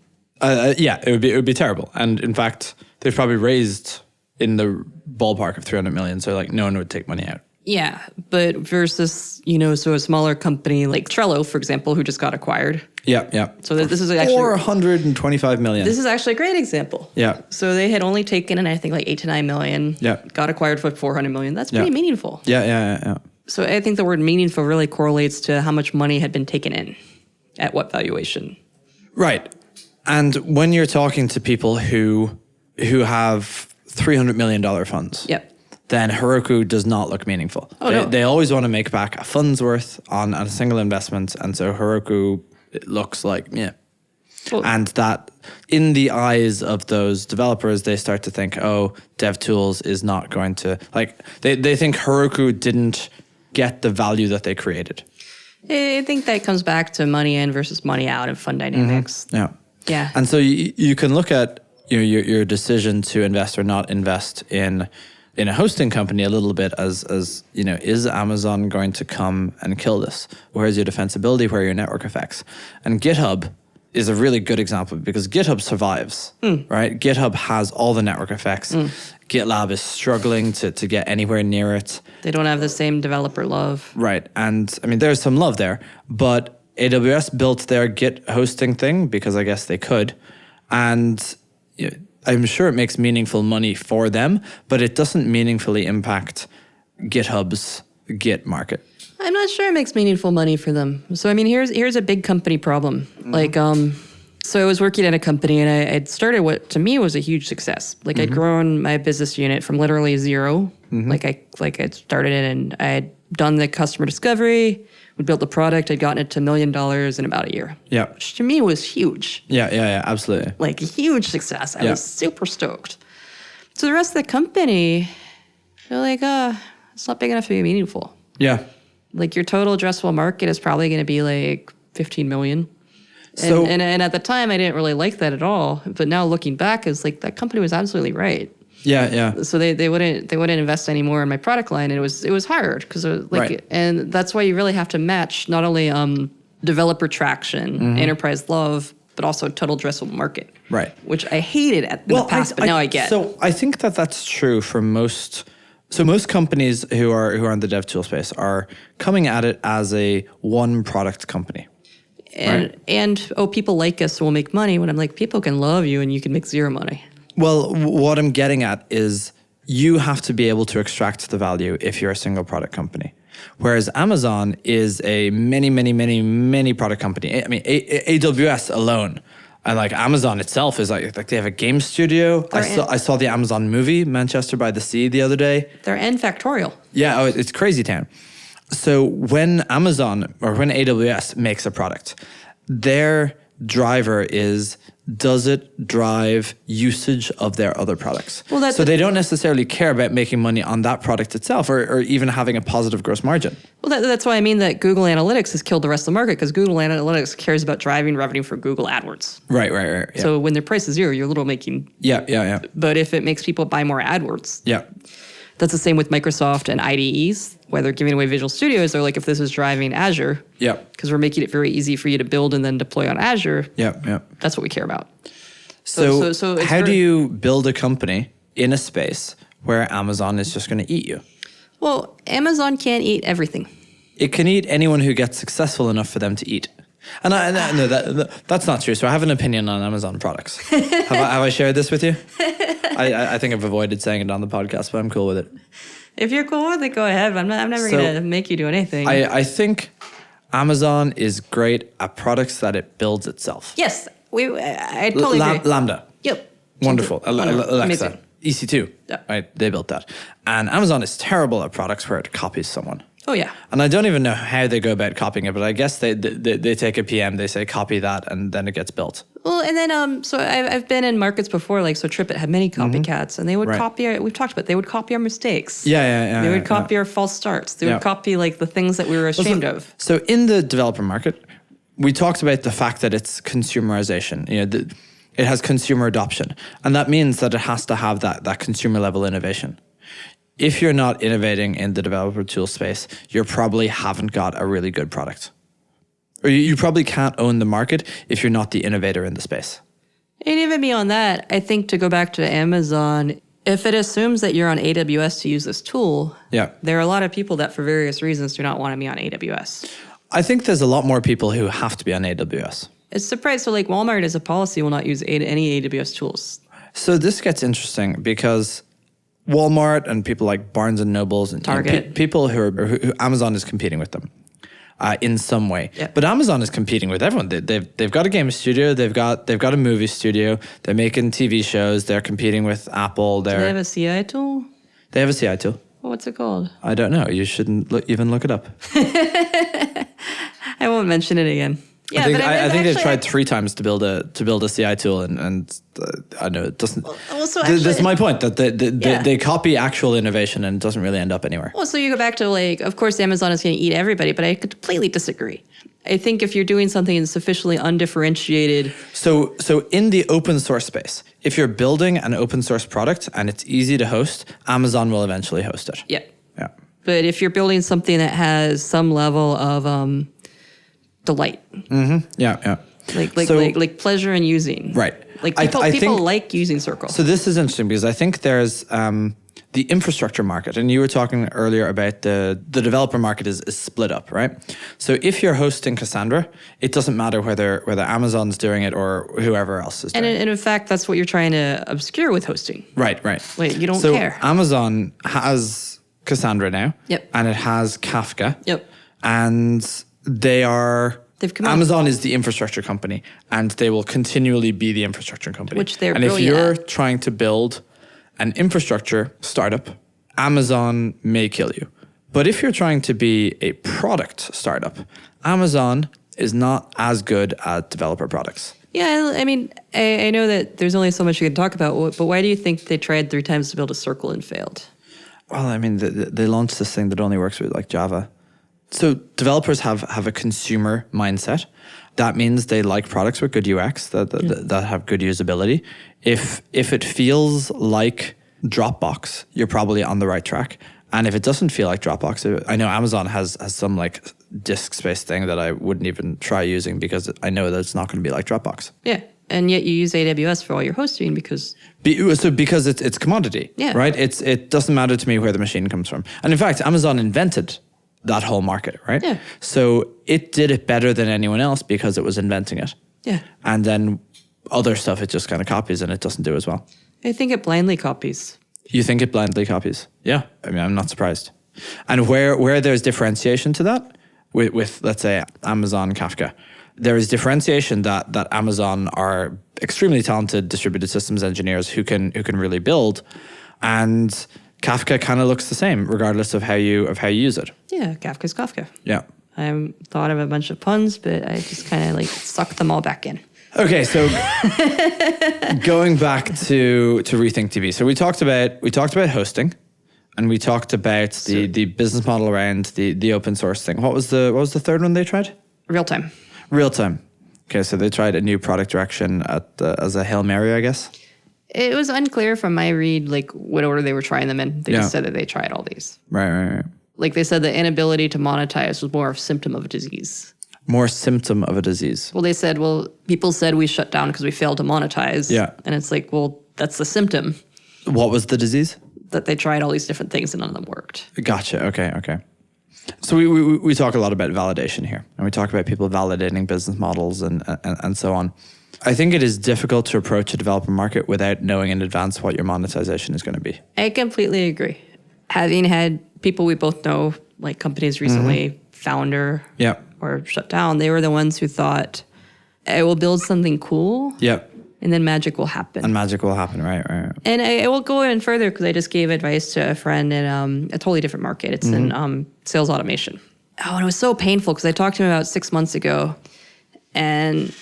of. Yeah, it would be terrible. And in fact, they've probably raised in the ballpark of 300 million. So like no one would take money out. Yeah, but versus, so a smaller company like Trello, for example, who just got acquired. Yeah. So this is actually 425 million. This is actually a great example. Yeah. So they had only taken in, I think, like 8 to 9 million. Yeah. Got acquired for 400 million. That's pretty meaningful. Yeah. So I think the word meaningful really correlates to how much money had been taken in at what valuation. Right. And when you're talking to people who have $300 million funds. Yep. then Heroku does not look meaningful. They always want to make back a fund's worth on a single investment. And so Heroku, it looks like, and that in the eyes of those developers, they start to think, oh, DevTools is not going to, like, they think Heroku didn't get the value that they created. I think that comes back to money in versus money out and fund dynamics. Yeah. And so you can look at your decision to invest or not invest in a hosting company a little bit as is Amazon going to come and kill this? Where's your defensibility? Where are your network effects? And GitHub is a really good example because GitHub survives, right? GitHub has all the network effects. GitLab is struggling to get anywhere near it. They don't have the same developer love. Right. And I mean, there's some love there, but AWS built their Git hosting thing because I guess they could. And I'm sure it makes meaningful money for them, but it doesn't meaningfully impact GitHub's Git market. I'm not sure it makes meaningful money for them. So, I mean, here's a big company problem. Like, so I was working at a company and I'd started what to me was a huge success. Like I'd grown my business unit from literally zero. Like I started it and I had done the customer discovery. We built the product. I'd gotten it to $1 million in about a year. Yeah. Which to me was huge. Yeah, absolutely. Like a huge success. I was super stoked. So the rest of the company, they're like, it's not big enough to be meaningful. Yeah. Like your total addressable market is probably going to be like 15 million. And at the time, I didn't really like that at all. But now looking back, it's like that company was absolutely right. Yeah. So they wouldn't invest anymore in my product line, and it was hard because and that's why you really have to match not only developer traction, enterprise love, but also total addressable market. Right. Which I hated in the past, but now I get. So I think that's true for most. So most companies who are in the dev tool space are coming at it as a one product company. And people like us, so we'll make money. When I'm like, people can love you and you can make zero money. Well, what I'm getting at is you have to be able to extract the value if you're a single product company. Whereas Amazon is a many product company. I mean, AWS alone, and like Amazon itself is like they have a game studio. I saw the Amazon movie, Manchester by the Sea, the other day. They're N factorial. Yeah, it's crazy town. So when Amazon or when AWS makes a product, their driver is, does it drive usage of their other products? Well, so they don't necessarily care about making money on that product itself or even having a positive gross margin. Well, that's why I mean that Google Analytics has killed the rest of the market because Google Analytics cares about driving revenue for Google AdWords. Right. Yeah. So when their price is zero, you're literally making... Yeah. But if it makes people buy more AdWords... Yeah. That's the same with Microsoft and IDEs, where they're giving away Visual Studios. They're like, if this is driving Azure, because we're making it very easy for you to build and then deploy on Azure, that's what we care about. So how do you build a company in a space where Amazon is just going to eat you? Well, Amazon can't eat everything. It can eat anyone who gets successful enough for them to eat. And no, that's not true. So I have an opinion on Amazon products. Have I shared this with you? I think I've avoided saying it on the podcast, but I'm cool with it. If you're cool with it, go ahead. I'm never going to make you do anything. I think Amazon is great at products that it builds itself. Yes, I totally agree. Lambda. Yep. Wonderful. Alexa. Amazing. EC2. Yeah. Right, they built that. And Amazon is terrible at products where it copies someone. Oh, yeah. And I don't even know how they go about copying it, but I guess they take a PM, they say copy that, and then it gets built. Well, and then so I've been in markets before, like so TripIt had many copycats, and they would copy we've talked about, they would copy our mistakes. Yeah. They would copy our false starts. They would copy like the things that we were ashamed of. So in the developer market, we talked about the fact that it's consumerization. It has consumer adoption, and that means that it has to have that consumer level innovation. If you're not innovating in the developer tool space, you probably haven't got a really good product. Or you probably can't own the market if you're not the innovator in the space. And even beyond that, I think to go back to Amazon, if it assumes that you're on AWS to use this tool, there are a lot of people that for various reasons do not want to be on AWS. I think there's a lot more people who have to be on AWS. It's surprising. So like Walmart as a policy will not use any AWS tools. So this gets interesting because Walmart and people like Barnes and Nobles and Target, people who Amazon is competing with them in some way. Yep. But Amazon is competing with everyone. They've got a game studio. They've got a movie studio. They're making TV shows. They're competing with Apple. Do they have a CI tool? They have a CI tool. Well, what's it called? I don't know. You shouldn't even look it up. I won't mention it again. Yeah, I think they've tried 3 times to build a CI tool, and I know it doesn't. Well, so actually, this is my point, that they copy actual innovation and it doesn't really end up anywhere. Well, so you go back to like, of course, Amazon is going to eat everybody, but I completely disagree. I think if you're doing something that's sufficiently undifferentiated. So in the open source space, if you're building an open source product and it's easy to host, Amazon will eventually host it. Yeah. Yeah. But if you're building something that has some level of delight. Mm-hmm. Yeah. Like pleasure in using. Right. Like people like using Circle. So this is interesting because I think there's the infrastructure market, and you were talking earlier about the developer market is split up, right? So if you're hosting Cassandra, it doesn't matter whether Amazon's doing it or whoever else is doing it. And in fact, that's what you're trying to obscure with hosting. Right. Like, you don't so care. Amazon has Cassandra now. Yep. And it has Kafka. Yep. And They've come out. Amazon is the infrastructure company, and they will continually be the infrastructure company. Which they're and if brilliant you're at. trying to build an infrastructure startup, Amazon may kill you. But if you're trying to be a product startup, Amazon is not as good at developer products. Yeah, I mean, I know that there's only so much you can talk about, but why do you think they tried 3 times to build a Circle and failed? Well, I mean, they launched this thing that only works with like Java. So developers have a consumer mindset. That means they like products with good UX that have good usability. If it feels like Dropbox, you're probably on the right track. And if it doesn't feel like Dropbox, I know Amazon has some like disk space thing that I wouldn't even try using because I know that it's not going to be like Dropbox. Yeah, and yet you use AWS for all your hosting because it's commodity, yeah. Right? It doesn't matter to me where the machine comes from. And in fact, Amazon invented that whole market, right? Yeah. So it did it better than anyone else because it was inventing it. Yeah. And then other stuff it just kind of copies and it doesn't do as well. I think it blindly copies. You think it blindly copies? Yeah. I mean, I'm not surprised. And where there's differentiation to that, with let's say Amazon Kafka, there is differentiation that Amazon are extremely talented distributed systems engineers who can really build, and Kafka kind of looks the same regardless of how you use it. Yeah, Kafka's Kafka. Yeah. I thought of a bunch of puns, but I just kind of like sucked them all back in. Okay, so going back to Rethink TV. So we talked about hosting, and we talked about the business model around the open source thing. What was the third one they tried? Real time. Real time. Okay, so they tried a new product direction as a Hail Mary, I guess. It was unclear from my read, like what order they were trying them in. They just said that they tried all these. Right. Like they said the inability to monetize was more of a symptom of a disease. More symptom of a disease. Well, they said, people said we shut down because we failed to monetize. Yeah. And it's like, well, that's the symptom. What was the disease? That they tried all these different things and none of them worked. Gotcha. Okay. So we talk a lot about validation here, and we talk about people validating business models and so on. I think it is difficult to approach a developer market without knowing in advance what your monetization is going to be. I completely agree. Having had people we both know, like companies recently, founder or shut down, they were the ones who thought, I will build something cool. Yep. And then magic will happen. And magic will happen, right. And I will go even further because I just gave advice to a friend in a totally different market. It's in sales automation. Oh, and it was so painful because I talked to him about 6 months ago, and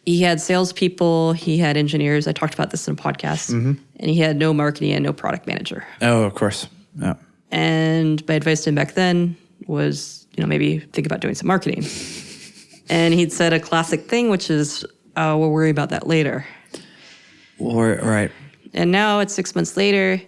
he had salespeople, he had engineers. I talked about this in a podcast, and he had no marketing and no product manager. Oh, of course. Yeah. And my advice to him back then was, maybe think about doing some marketing. And he'd said a classic thing, which is, oh, we'll worry about that later. Right. And now it's 6 months later,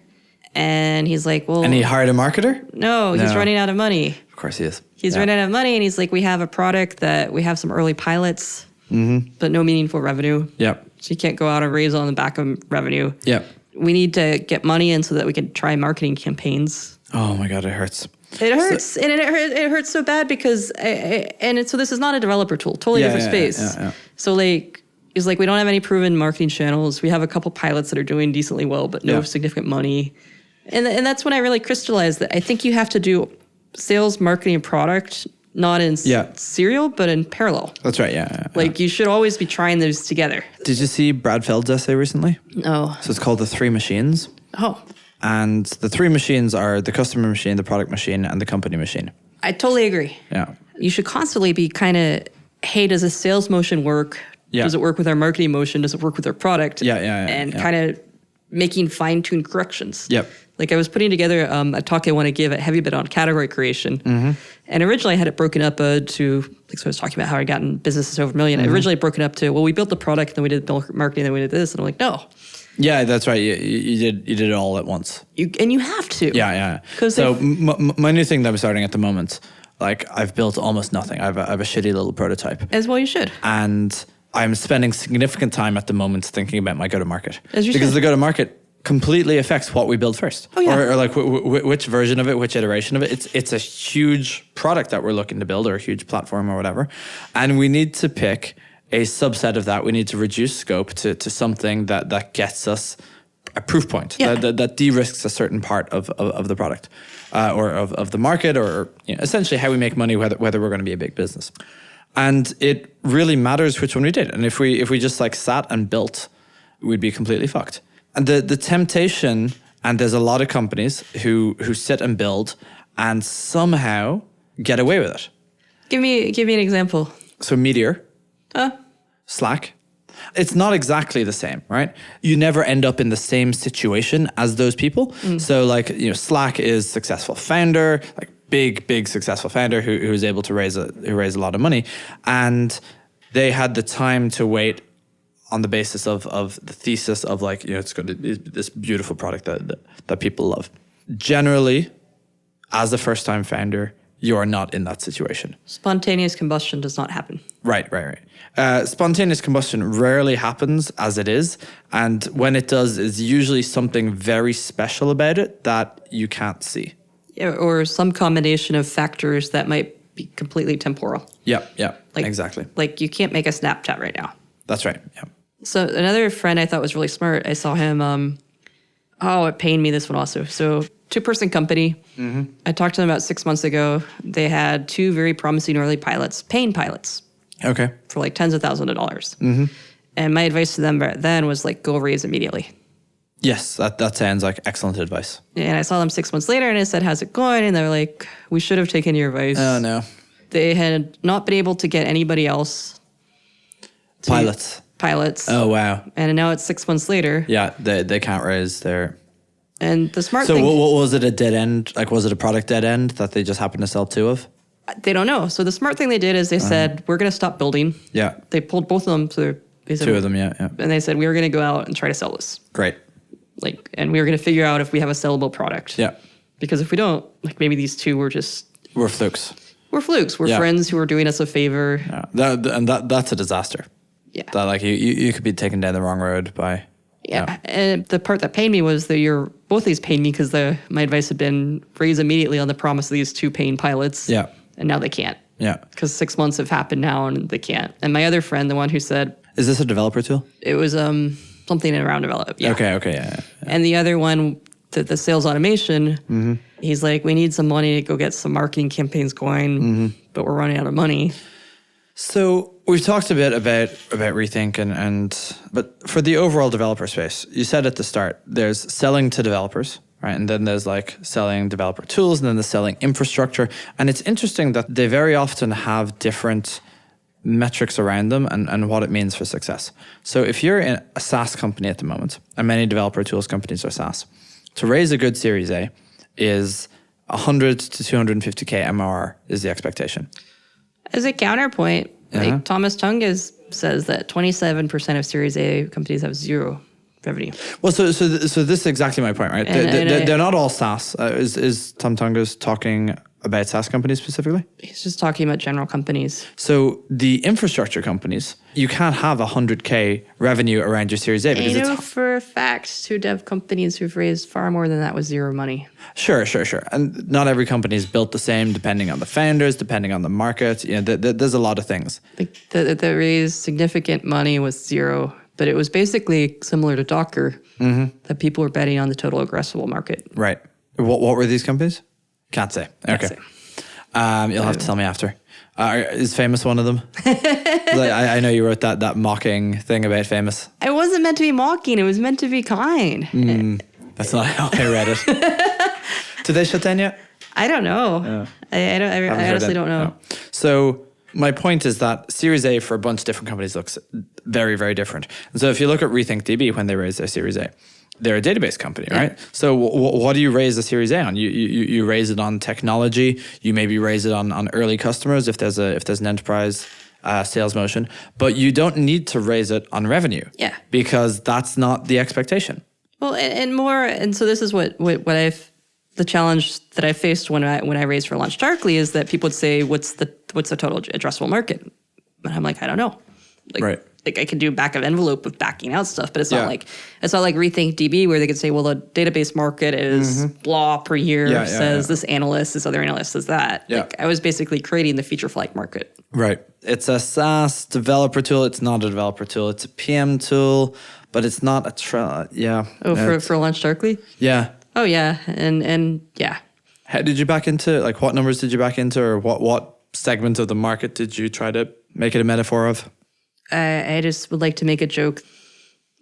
and he's like, well... And he hired a marketer? No, he's running out of money. Of course he is. He's running out of money, and he's like, we have a product that we have some early pilots, but no meaningful revenue. Yep. So you can't go out and raise on the back of revenue. Yep. We need to get money in so that we can try marketing campaigns. Oh my God, it hurts. It hurts, and it hurts so bad because, so this is not a developer tool, totally different space. Yeah. So he's like, we don't have any proven marketing channels. We have a couple pilots that are doing decently well, but no significant money. And that's when I really crystallized that I think you have to do sales, marketing, and product, not in serial, but in parallel. That's right, yeah. You should always be trying those together. Did you see Brad Feld's essay recently? No. So it's called The Three Machines. Oh. And the three machines are the customer machine, the product machine, and the company machine. I totally agree. Yeah. You should constantly be kind of, hey, does a sales motion work? Yeah. Does it work with our marketing motion? Does it work with our product? Yeah. And kind of making fine-tuned corrections. Yep. Like I was putting together a talk I want to give at Heavybit on category creation. Mm-hmm. And originally I had it broken up to, like, so I was talking about how I gotten businesses over $1 million. I originally broken up to, well, we built the product, then we did marketing, then we did this. And I'm like, no. Yeah, that's right. You did it all at once. You have to. Yeah. So my new thing that I'm starting at the moment, like I've built almost nothing. I have a shitty little prototype. As well you should. And I'm spending significant time at the moment thinking about my go-to-market. As you because should. the go-to-market completely affects what we build first. Oh, yeah. Or like which version of it, which iteration of it. It's a huge product that we're looking to build, or a huge platform or whatever. And we need to pick a subset of that. We need to reduce scope to something that gets us a proof point, that de-risks a certain part of the product or of the market, or essentially how we make money, whether we're going to be a big business. And it really matters which one we did. And if we just like sat and built, we'd be completely fucked. And the temptation, and there's a lot of companies who sit and build and somehow get away with it. Give me an example. So Meteor, Slack, it's not exactly the same, right? You never end up in the same situation as those people. So like, Slack is successful founder, like big successful founder who was able to raise a lot of money, and they had the time to wait on the basis of the thesis of like, it's going to be this beautiful product that people love. Generally, as a first-time founder, you are not in that situation. Spontaneous combustion does not happen. Right. Spontaneous combustion rarely happens as it is. And when it does, it's usually something very special about it that you can't see. Yeah, or some combination of factors that might be completely temporal. Yeah, Like, exactly. Like you can't make a Snapchat right now. That's right, yeah. So another friend I thought was really smart, I saw him, it pained me, this one also. So 2-person company. Mm-hmm. I talked to them about 6 months ago. They had 2 very promising early pilots, paying pilots. Okay. For like tens of thousands of dollars. Mm-hmm. And my advice to them back then was like, go raise immediately. Yes, that sounds like excellent advice. And I saw them 6 months later and I said, how's it going? And they were like, we should have taken your advice. Oh, no. They had not been able to get anybody else. Pilots. Oh, wow. And now it's 6 months later. Yeah, they can't raise their... And the smart thing... thing... So what was it, a dead end? Like, was it a product dead end that they just happened to sell 2 of? They don't know. So the smart thing they did is they said, we're going to stop building. Yeah. They pulled both of them. So they said, 2 of them, yeah. And they said, we were going to go out and try to sell this. Great. And we were going to figure out if we have a sellable product. Yeah. Because if we don't, maybe these 2 were just... We're flukes. We're flukes. We're friends who are doing us a favor. Yeah. That's a disaster. Yeah. That you could be taken down the wrong road by... Yeah. And the part that pained me was that both these pained me because my advice had been raise immediately on the promise of these 2 paying pilots. Yeah. And now they can't. Yeah. Because 6 months have happened now and they can't. And my other friend, the one who said... Is this a developer tool? It was something around develop. Yeah. Okay, yeah. And the other one, the sales automation, he's like, we need some money to go get some marketing campaigns going, but we're running out of money. So we've talked a bit about Rethink but for the overall developer space, you said at the start, there's selling to developers, right? And then there's like selling developer tools, and then there's selling infrastructure. And it's interesting that they very often have different metrics around them and what it means for success. So if you're in a SaaS company at the moment, and many developer tools companies are SaaS, to raise a good Series A is 100 to 250K MRR is the expectation. As a counterpoint, like Thomas Tunges says that 27% of Series A companies have 0 revenue. Well, so this is exactly my point, right? They're not all SaaS. Is Tom Tunges talking about SaaS companies specifically? He's just talking about general companies. So the infrastructure companies, you can't have 100K revenue around your Series A because it's for a fact 2 dev companies who've raised far more than that with 0 money. Sure. And not every company is built the same, depending on the founders, depending on the market. There's a lot of things. Like that raised significant money with 0, but it was basically similar to Docker that people were betting on the total addressable market. Right. What were these companies? Can't say. Okay. You'll have to tell me after. Is Famous one of them? I know you wrote that mocking thing about Famous. It wasn't meant to be mocking. It was meant to be kind. That's not how I read it. Did they shut down yet? I don't know. I honestly don't know. No. So my point is that Series A for a bunch of different companies looks very, very different. And so if you look at Rethink DB when they raised their Series A, they're a database company, right? So what do you raise a Series A on? You raise it on technology. You maybe raise it on early customers if there's an enterprise sales motion, but you don't need to raise it on revenue. Yeah, because that's not the expectation. Well, and so this is what the challenge that I faced when I raised for Launch Darkly is that people would say, what's the total addressable market? And I'm like, I don't know. Like I can do back of envelope of backing out stuff, but it's not like Rethink DB where they could say, well, the database market is blah per year, says this analyst, this other analyst says that. Yeah. Like I was basically creating the feature flag market. Right. It's a SaaS developer tool. It's not a developer tool. It's a PM tool, but it's not a Oh, for Launch Darkly? Yeah. Oh yeah, and yeah. How did you back into, like, what numbers did you back into, or what segment of the market did you try to make it a metaphor of? I just would like to make a joke.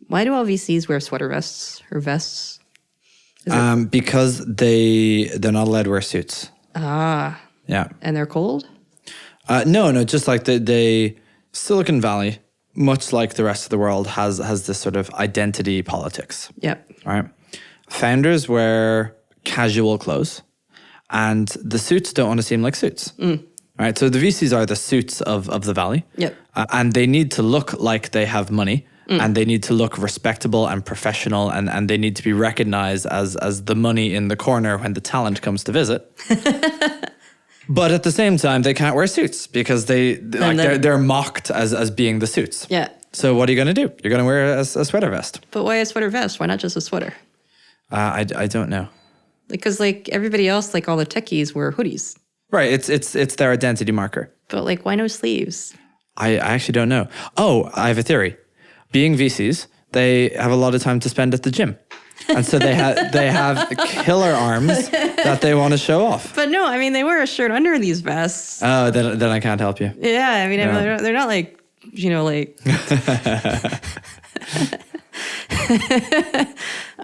Why do all VCs wear sweater vests or vests? Because they're not allowed to wear suits. Ah. Yeah. And they're cold? No, just like the Silicon Valley, much like the rest of the world, has this sort of identity politics. Yep. Right? Founders wear casual clothes, and the suits don't want to seem like suits. Right? So the VCs are the suits of the Valley. Yep. And they need to look like they have money, and they need to look respectable and professional, and they need to be recognized as the money in the corner when the talent comes to visit. But at the same time, they can't wear suits because they're mocked as being the suits. Yeah. So what are you going to do? You're going to wear a sweater vest. But why a sweater vest? Why not just a sweater? I don't know. Because like everybody else, like all the techies wear hoodies. Right. It's their identity marker. But like, why no sleeves? I actually don't know. Oh, I have a theory. Being VCs, they have a lot of time to spend at the gym. And so they have killer arms that they want to show off. But no, I mean, they wear a shirt under these vests. Oh, then I can't help you. Yeah, I mean, they're not like, like...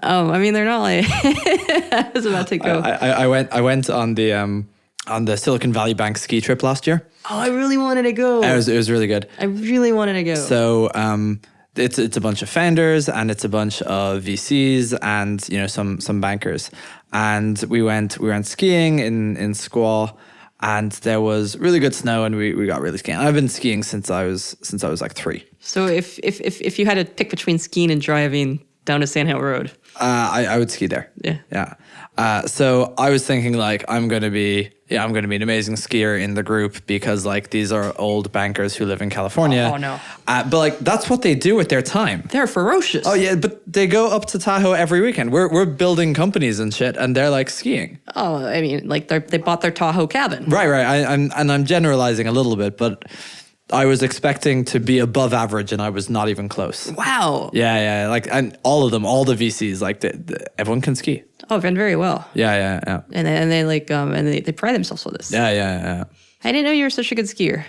I mean, they're not like... I was about to go. I went on the Silicon Valley Bank ski trip last year. Oh, I really wanted to go. It was really good. I really wanted to go. So it's a bunch of founders and it's a bunch of VCs and some bankers. And we went skiing in Squaw, and there was really good snow, and we got really skiing. I've been skiing since I was like 3. So if you had to pick between skiing and driving down to Sandhill Road, I would ski there. Yeah. So I was thinking like I'm gonna be an amazing skier in the group because like these are old bankers who live in California. Oh no! But like that's what they do with their time. They're ferocious. Oh yeah, but they go up to Tahoe every weekend. We're building companies and shit, and they're like skiing. Oh, I mean, like they bought their Tahoe cabin. Right. I'm generalizing a little bit, but I was expecting to be above average, and I was not even close. Wow. Yeah. Like, and all of them, all the VCs, like everyone can ski. Oh, done very well. Yeah. And they like and they pride themselves with this. Yeah. I didn't know you were such a good skier.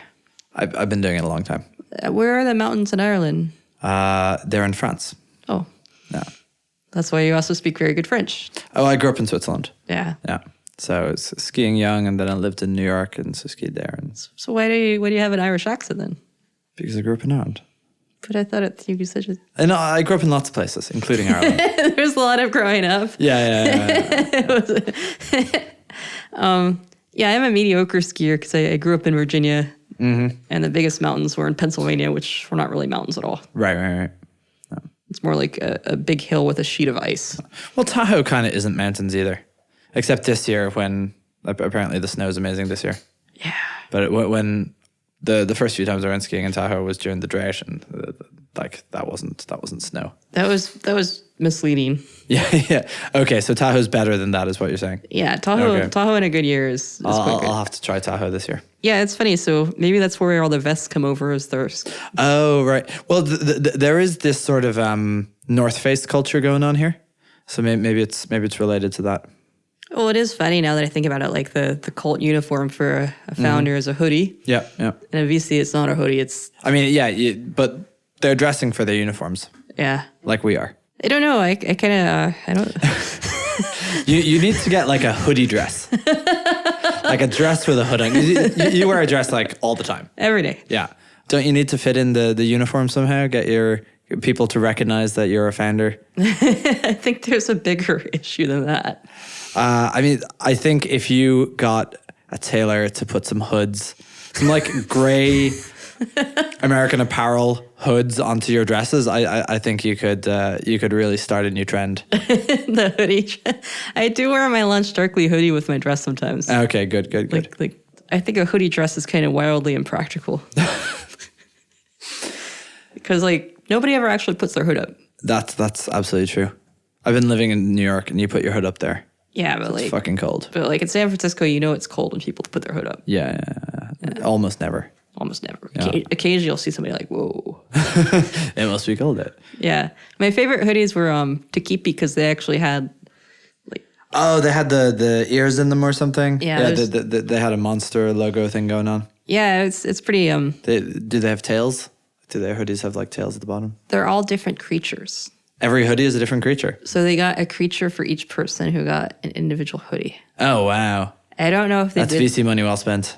I've been doing it a long time. Where are the mountains in Ireland? They're in France. Oh. Yeah. That's why you also speak very good French. Oh, I grew up in Switzerland. Yeah. So I was skiing young, and then I lived in New York, and so skied there. And so why do you have an Irish accent then? Because I grew up in Ireland. But I thought you said just... No, I grew up in lots of places, including Ireland. There's a lot of growing up. Yeah. I'm a mediocre skier because I grew up in Virginia, and the biggest mountains were in Pennsylvania, which were not really mountains at all. Right. It's more like a big hill with a sheet of ice. Well, Tahoe kind of isn't mountains either, except this year when apparently the snow is amazing this year. Yeah. But when the first few times I went skiing in Tahoe was during the drought, and like that wasn't snow. That was misleading. Yeah. Okay, so Tahoe's better than that, is what you're saying. Yeah, Tahoe in a good year is quite good. I'll have to try Tahoe this year. Yeah, it's funny. So maybe that's where all the vests come over as thirst. Oh, right. Well, there is this sort of North Face culture going on here, so maybe it's related to that. Well, it is funny now that I think about it. Like the cult uniform for a founder is a hoodie. Yeah. And a VC, it's not a hoodie. It's. I mean, yeah, but they're dressing for their uniforms. Yeah. Like we are. I don't know. I kind of, I don't. You need to get like a hoodie dress. Like a dress with a hood on. You wear a dress like all the time. Every day. Yeah. Don't you need to fit in the uniform somehow? Get your people to recognize that you're a founder? I think there's a bigger issue than that. I mean, I think if you got a tailor to put some hoods, some like gray American Apparel hoods onto your dresses, I think you could really start a new trend. The hoodie. I do wear my lunch darkly hoodie with my dress sometimes. Okay, good. Like I think a hoodie dress is kind of wildly impractical. Because like nobody ever actually puts their hood up. That's absolutely true. I've been living in New York, and you put your hood up there. Yeah, but It's fucking cold. But like in San Francisco, it's cold when people put their hood up. Yeah. Almost never. Almost never. Yeah. Occasionally, you'll see somebody like, whoa. It must be cold out. Yeah. My favorite hoodies were Takipi because they actually had like... Oh, they had the ears in them or something? Yeah. They had a monster logo thing going on. Yeah, it's pretty... Do they have tails? Do their hoodies have like tails at the bottom? They're all different creatures. Every hoodie is a different creature? So they got a creature for each person who got an individual hoodie. Oh, wow. I don't know if they That's VC money well spent.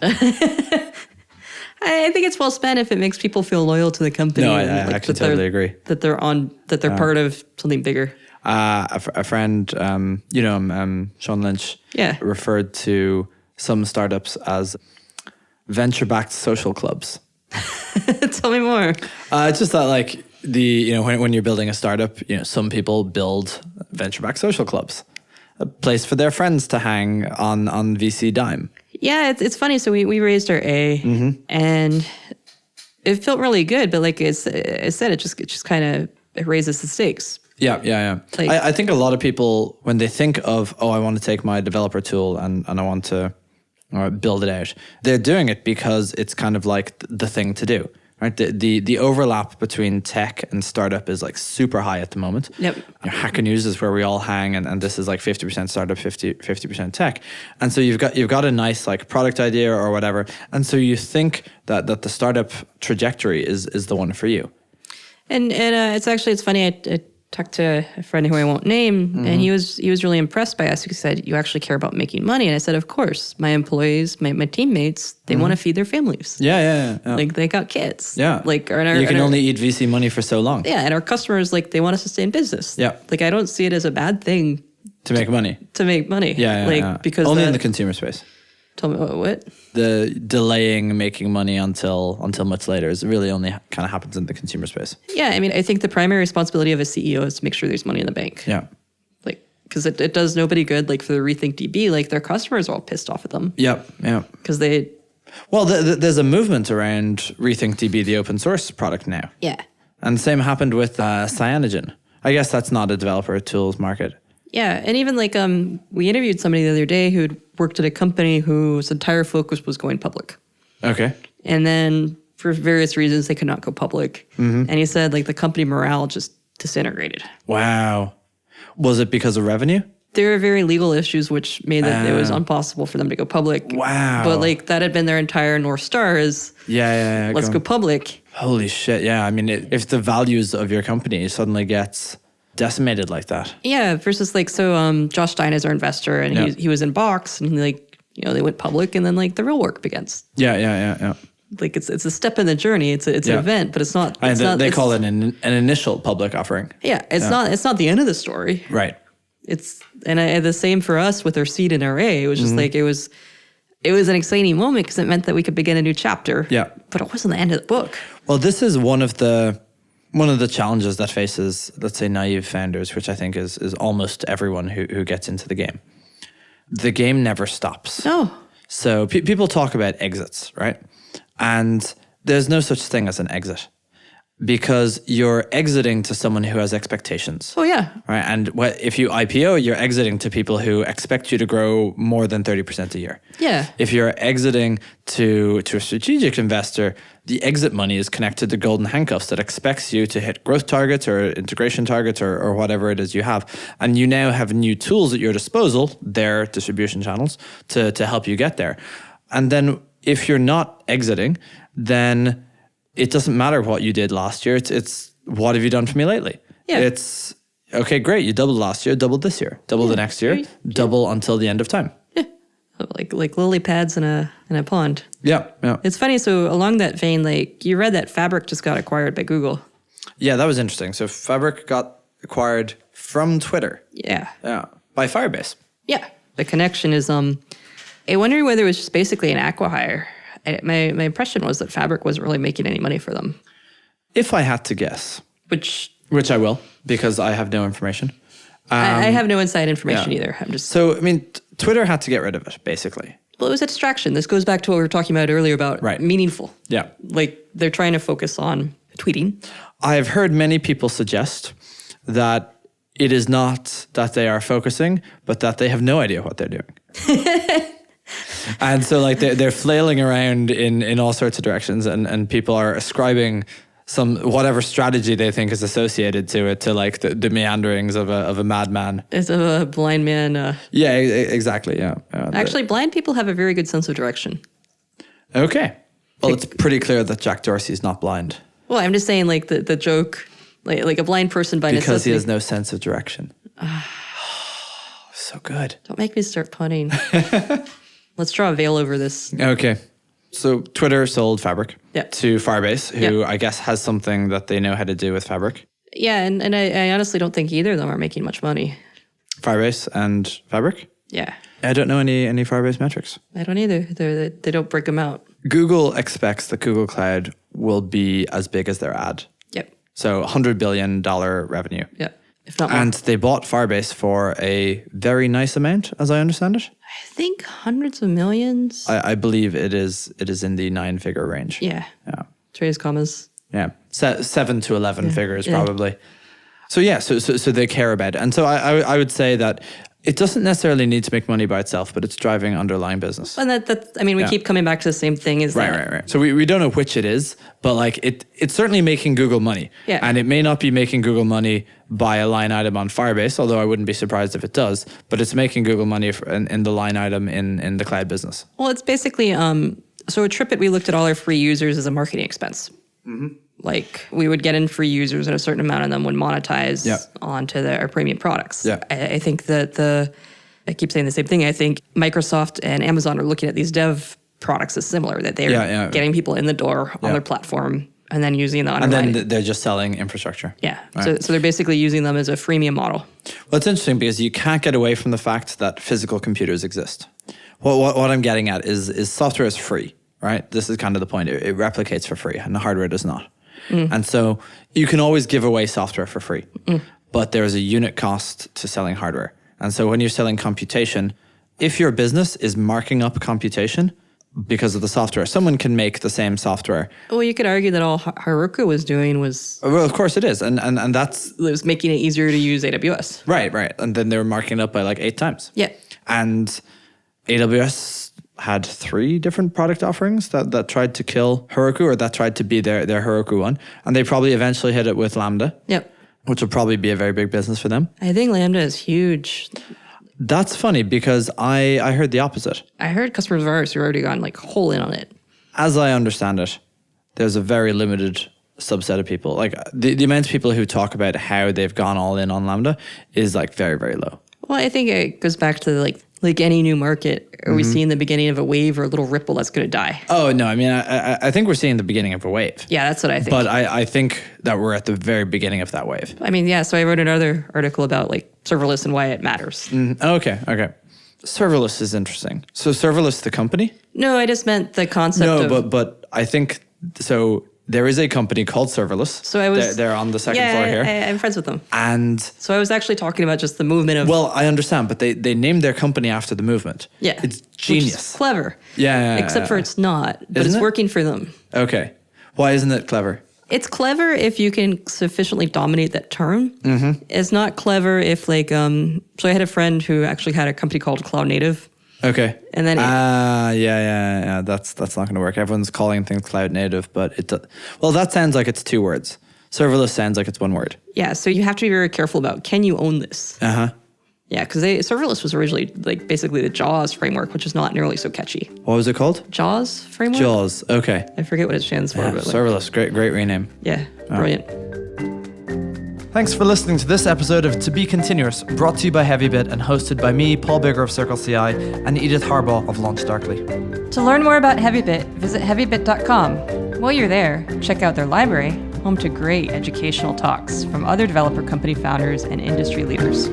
I think it's well spent if it makes people feel loyal to the company. No, I actually totally agree. That they're part of something bigger. A friend, Sean Lynch, referred to some startups as venture-backed social clubs. Tell me more. It's just that, like, when you're building a startup, some people build venture-backed social clubs, a place for their friends to hang on VC dime. Yeah, it's funny. So we raised our A, and it felt really good. But like I said, it just kind of raises the stakes. Yeah. Like, I think a lot of people, when they think of, I want to take my developer tool and I want to build it out, they're doing it because it's kind of like the thing to do. Right, the overlap between tech and startup is like super high at the moment. Yep. Hacker News is where we all hang, and this is like 50% startup, 50% tech. And so you've got a nice like product idea or whatever, and so you think that the startup trajectory is the one for you. And it's funny. I talked to a friend who I won't name, and he was really impressed by us. He said, "You actually care about making money?" And I said, "Of course. My employees, my teammates, they want to feed their families. Yeah. Like they got kids. Yeah. Like you can only eat VC money for so long. Yeah, and our customers, like, they want us to stay in business. Yeah. Like I don't see it as a bad thing to make money. Yeah. Because only in the consumer space. Tell me what? The delaying making money until much later is really only kind of happens in the consumer space. Yeah, I mean, I think the primary responsibility of a CEO is to make sure there's money in the bank. Yeah. Like, because it does nobody good. Like for the Rethink DB, like their customers are all pissed off at them. Yeah. Because they... Well, there's a movement around Rethink DB, the open source product now. Yeah. And the same happened with Cyanogen. I guess that's not a developer tools market. Yeah, and even like we interviewed somebody the other day who'd worked at a company whose entire focus was going public. Okay. And then for various reasons, they could not go public. And he said like the company morale just disintegrated. Wow. Was it because of revenue? There were very legal issues which made it was impossible for them to go public. Wow. But like that had been their entire North Star is let's go public. Holy shit, yeah. I mean, if the values of your company suddenly gets decimated like that. Yeah, versus like, so Josh Stein is our investor, and he was in Box, and like, they went public, and then like the real work begins. Yeah. Like it's a step in the journey. It's an event, but it's not. They call it an initial public offering. Yeah, it's not the end of the story. Right. And the same for us with our seed and our A. It was just like it was an exciting moment because it meant that we could begin a new chapter. Yeah. But it wasn't the end of the book. Well, this is one of the challenges that faces, let's say, naive founders, which I think is almost everyone who gets into the game. The game never stops. No. So people talk about exits, right? And there's no such thing as an exit because you're exiting to someone who has expectations. Oh, yeah. Right. And if you IPO, you're exiting to people who expect you to grow more than 30% a year. Yeah. If you're exiting to a strategic investor, the exit money is connected to golden handcuffs that expects you to hit growth targets or integration targets or whatever it is you have. And you now have new tools at your disposal, their distribution channels, to help you get there. And then if you're not exiting, then it doesn't matter what you did last year. It's what have you done for me lately? Yeah. It's Okay, great. You doubled last year, doubled this year, double the next year, double until the end of time. Yeah, like lily pads in a pond. Yeah. It's funny. So along that vein, like you read that Fabric just got acquired by Google. Yeah, that was interesting. So Fabric got acquired from Twitter. Yeah. Yeah. By Firebase. Yeah. The connection is I wonder whether it was just basically an acqui-hire. My impression was that Fabric wasn't really making any money for them. If I had to guess. Which I will, because I have no information. I have no inside information either. I'm just So, I mean, Twitter had to get rid of it, basically. Well, it was a distraction. This goes back to what we were talking about earlier about meaningful. Yeah. Like they're trying to focus on tweeting. I've heard many people suggest that it is not that they are focusing, but that they have no idea what they're doing. And so like they're flailing around in all sorts of directions, and people are ascribing some whatever strategy they think is associated to it, to like the meanderings of a madman. As a blind man. Yeah, exactly. Yeah. Actually, blind people have a very good sense of direction. Okay. Well, it's pretty clear that Jack Dorsey is not blind. Well, I'm just saying, like the joke, like a blind person by necessity. Because he has no sense of direction. So good. Don't make me start punning. Let's draw a veil over this. Okay. So Twitter sold Fabric to Firebase, who I guess has something that they know how to do with Fabric. Yeah, and I honestly don't think either of them are making much money. Firebase and Fabric? Yeah. I don't know any Firebase metrics. I don't either. They don't break them out. Google expects that Google Cloud will be as big as their ad. Yep. So $100 billion revenue. Yep. If not more. And they bought Firebase for a very nice amount, as I understand it. I think hundreds of millions. I believe it is in the 9-figure range. Yeah. Yeah. Trace commas. Yeah. 7 to 11 figures probably. So so they care about it. And so I would say that it doesn't necessarily need to make money by itself, but it's driving underlying business. And we keep coming back to the same thing. Right. So we don't know which it is, but like it's certainly making Google money. Yeah. And it may not be making Google money by a line item on Firebase, although I wouldn't be surprised if it does, but it's making Google money in the line item in the cloud business. Well, it's basically, so at TripIt, we looked at all our free users as a marketing expense. Mm-hmm. Like we would get in free users and a certain amount of them would monetize onto our premium products. Yeah. I think that I keep saying the same thing. I think Microsoft and Amazon are looking at these dev products as similar, that they're getting people in the door on their platform and then using the underlying. And then they're just selling infrastructure. Yeah. Right. So they're basically using them as a freemium model. Well, it's interesting because you can't get away from the fact that physical computers exist. What I'm getting at is software is free, right? This is kind of the point. It replicates for free and the hardware does not. And so you can always give away software for free, but there's a unit cost to selling hardware. And so when you're selling computation, if your business is marking up computation because of the software, someone can make the same software. Well, you could argue that all Heroku was doing was... Well, of course it is. And that's... It was making it easier to use AWS. Right. And then they were marking it up by like 8 times. Yeah. And AWS had 3 different product offerings that tried to kill Heroku, or that tried to be their Heroku one. And they probably eventually hit it with Lambda. Yep. Which will probably be a very big business for them. I think Lambda is huge. That's funny because I heard the opposite. I heard customers of ours who are already gone like whole in on it. As I understand it, there's a very limited subset of people. Like the amount of people who talk about how they've gone all in on Lambda is like very, very low. Well, I think it goes back to like any new market. Are we seeing the beginning of a wave or a little ripple that's going to die? Oh, no. I mean, I think we're seeing the beginning of a wave. Yeah, that's what I think. But I think that we're at the very beginning of that wave. I mean, yeah. So I wrote another article about like serverless and why it matters. Okay. Serverless is interesting. So serverless, the company? No, I just meant the concept of... No, but I think... So there is a company called Serverless. So I was... They're on the second floor here. I'm friends with them. And... So I was actually talking about just the movement of... Well, I understand, but they named their company after the movement. Yeah. It's genius. Which is clever. Yeah. Except for it's not. But it's working for them. Okay. Why isn't it clever? It's clever if you can sufficiently dominate that term. Mm-hmm. It's not clever if like... So I had a friend who actually had a company called Cloud Native. Okay. And then... Yeah. That's not going to work. Everyone's calling things cloud native, but it does... Well, that sounds like it's 2 words. Serverless sounds like it's 1 word. Yeah, so you have to be very careful about, can you own this? Uh-huh. Yeah, because serverless was originally like basically the JAWS framework, which is not nearly so catchy. What was it called? JAWS framework? JAWS, okay. I forget what it stands for. Yeah, but serverless, great rename. Yeah, brilliant. Thanks for listening to this episode of To Be Continuous, brought to you by Heavybit and hosted by me, Paul Bigger of CircleCI, and Edith Harbaugh of LaunchDarkly. To learn more about Heavybit, visit heavybit.com. While you're there, check out their library, home to great educational talks from other developer company founders and industry leaders.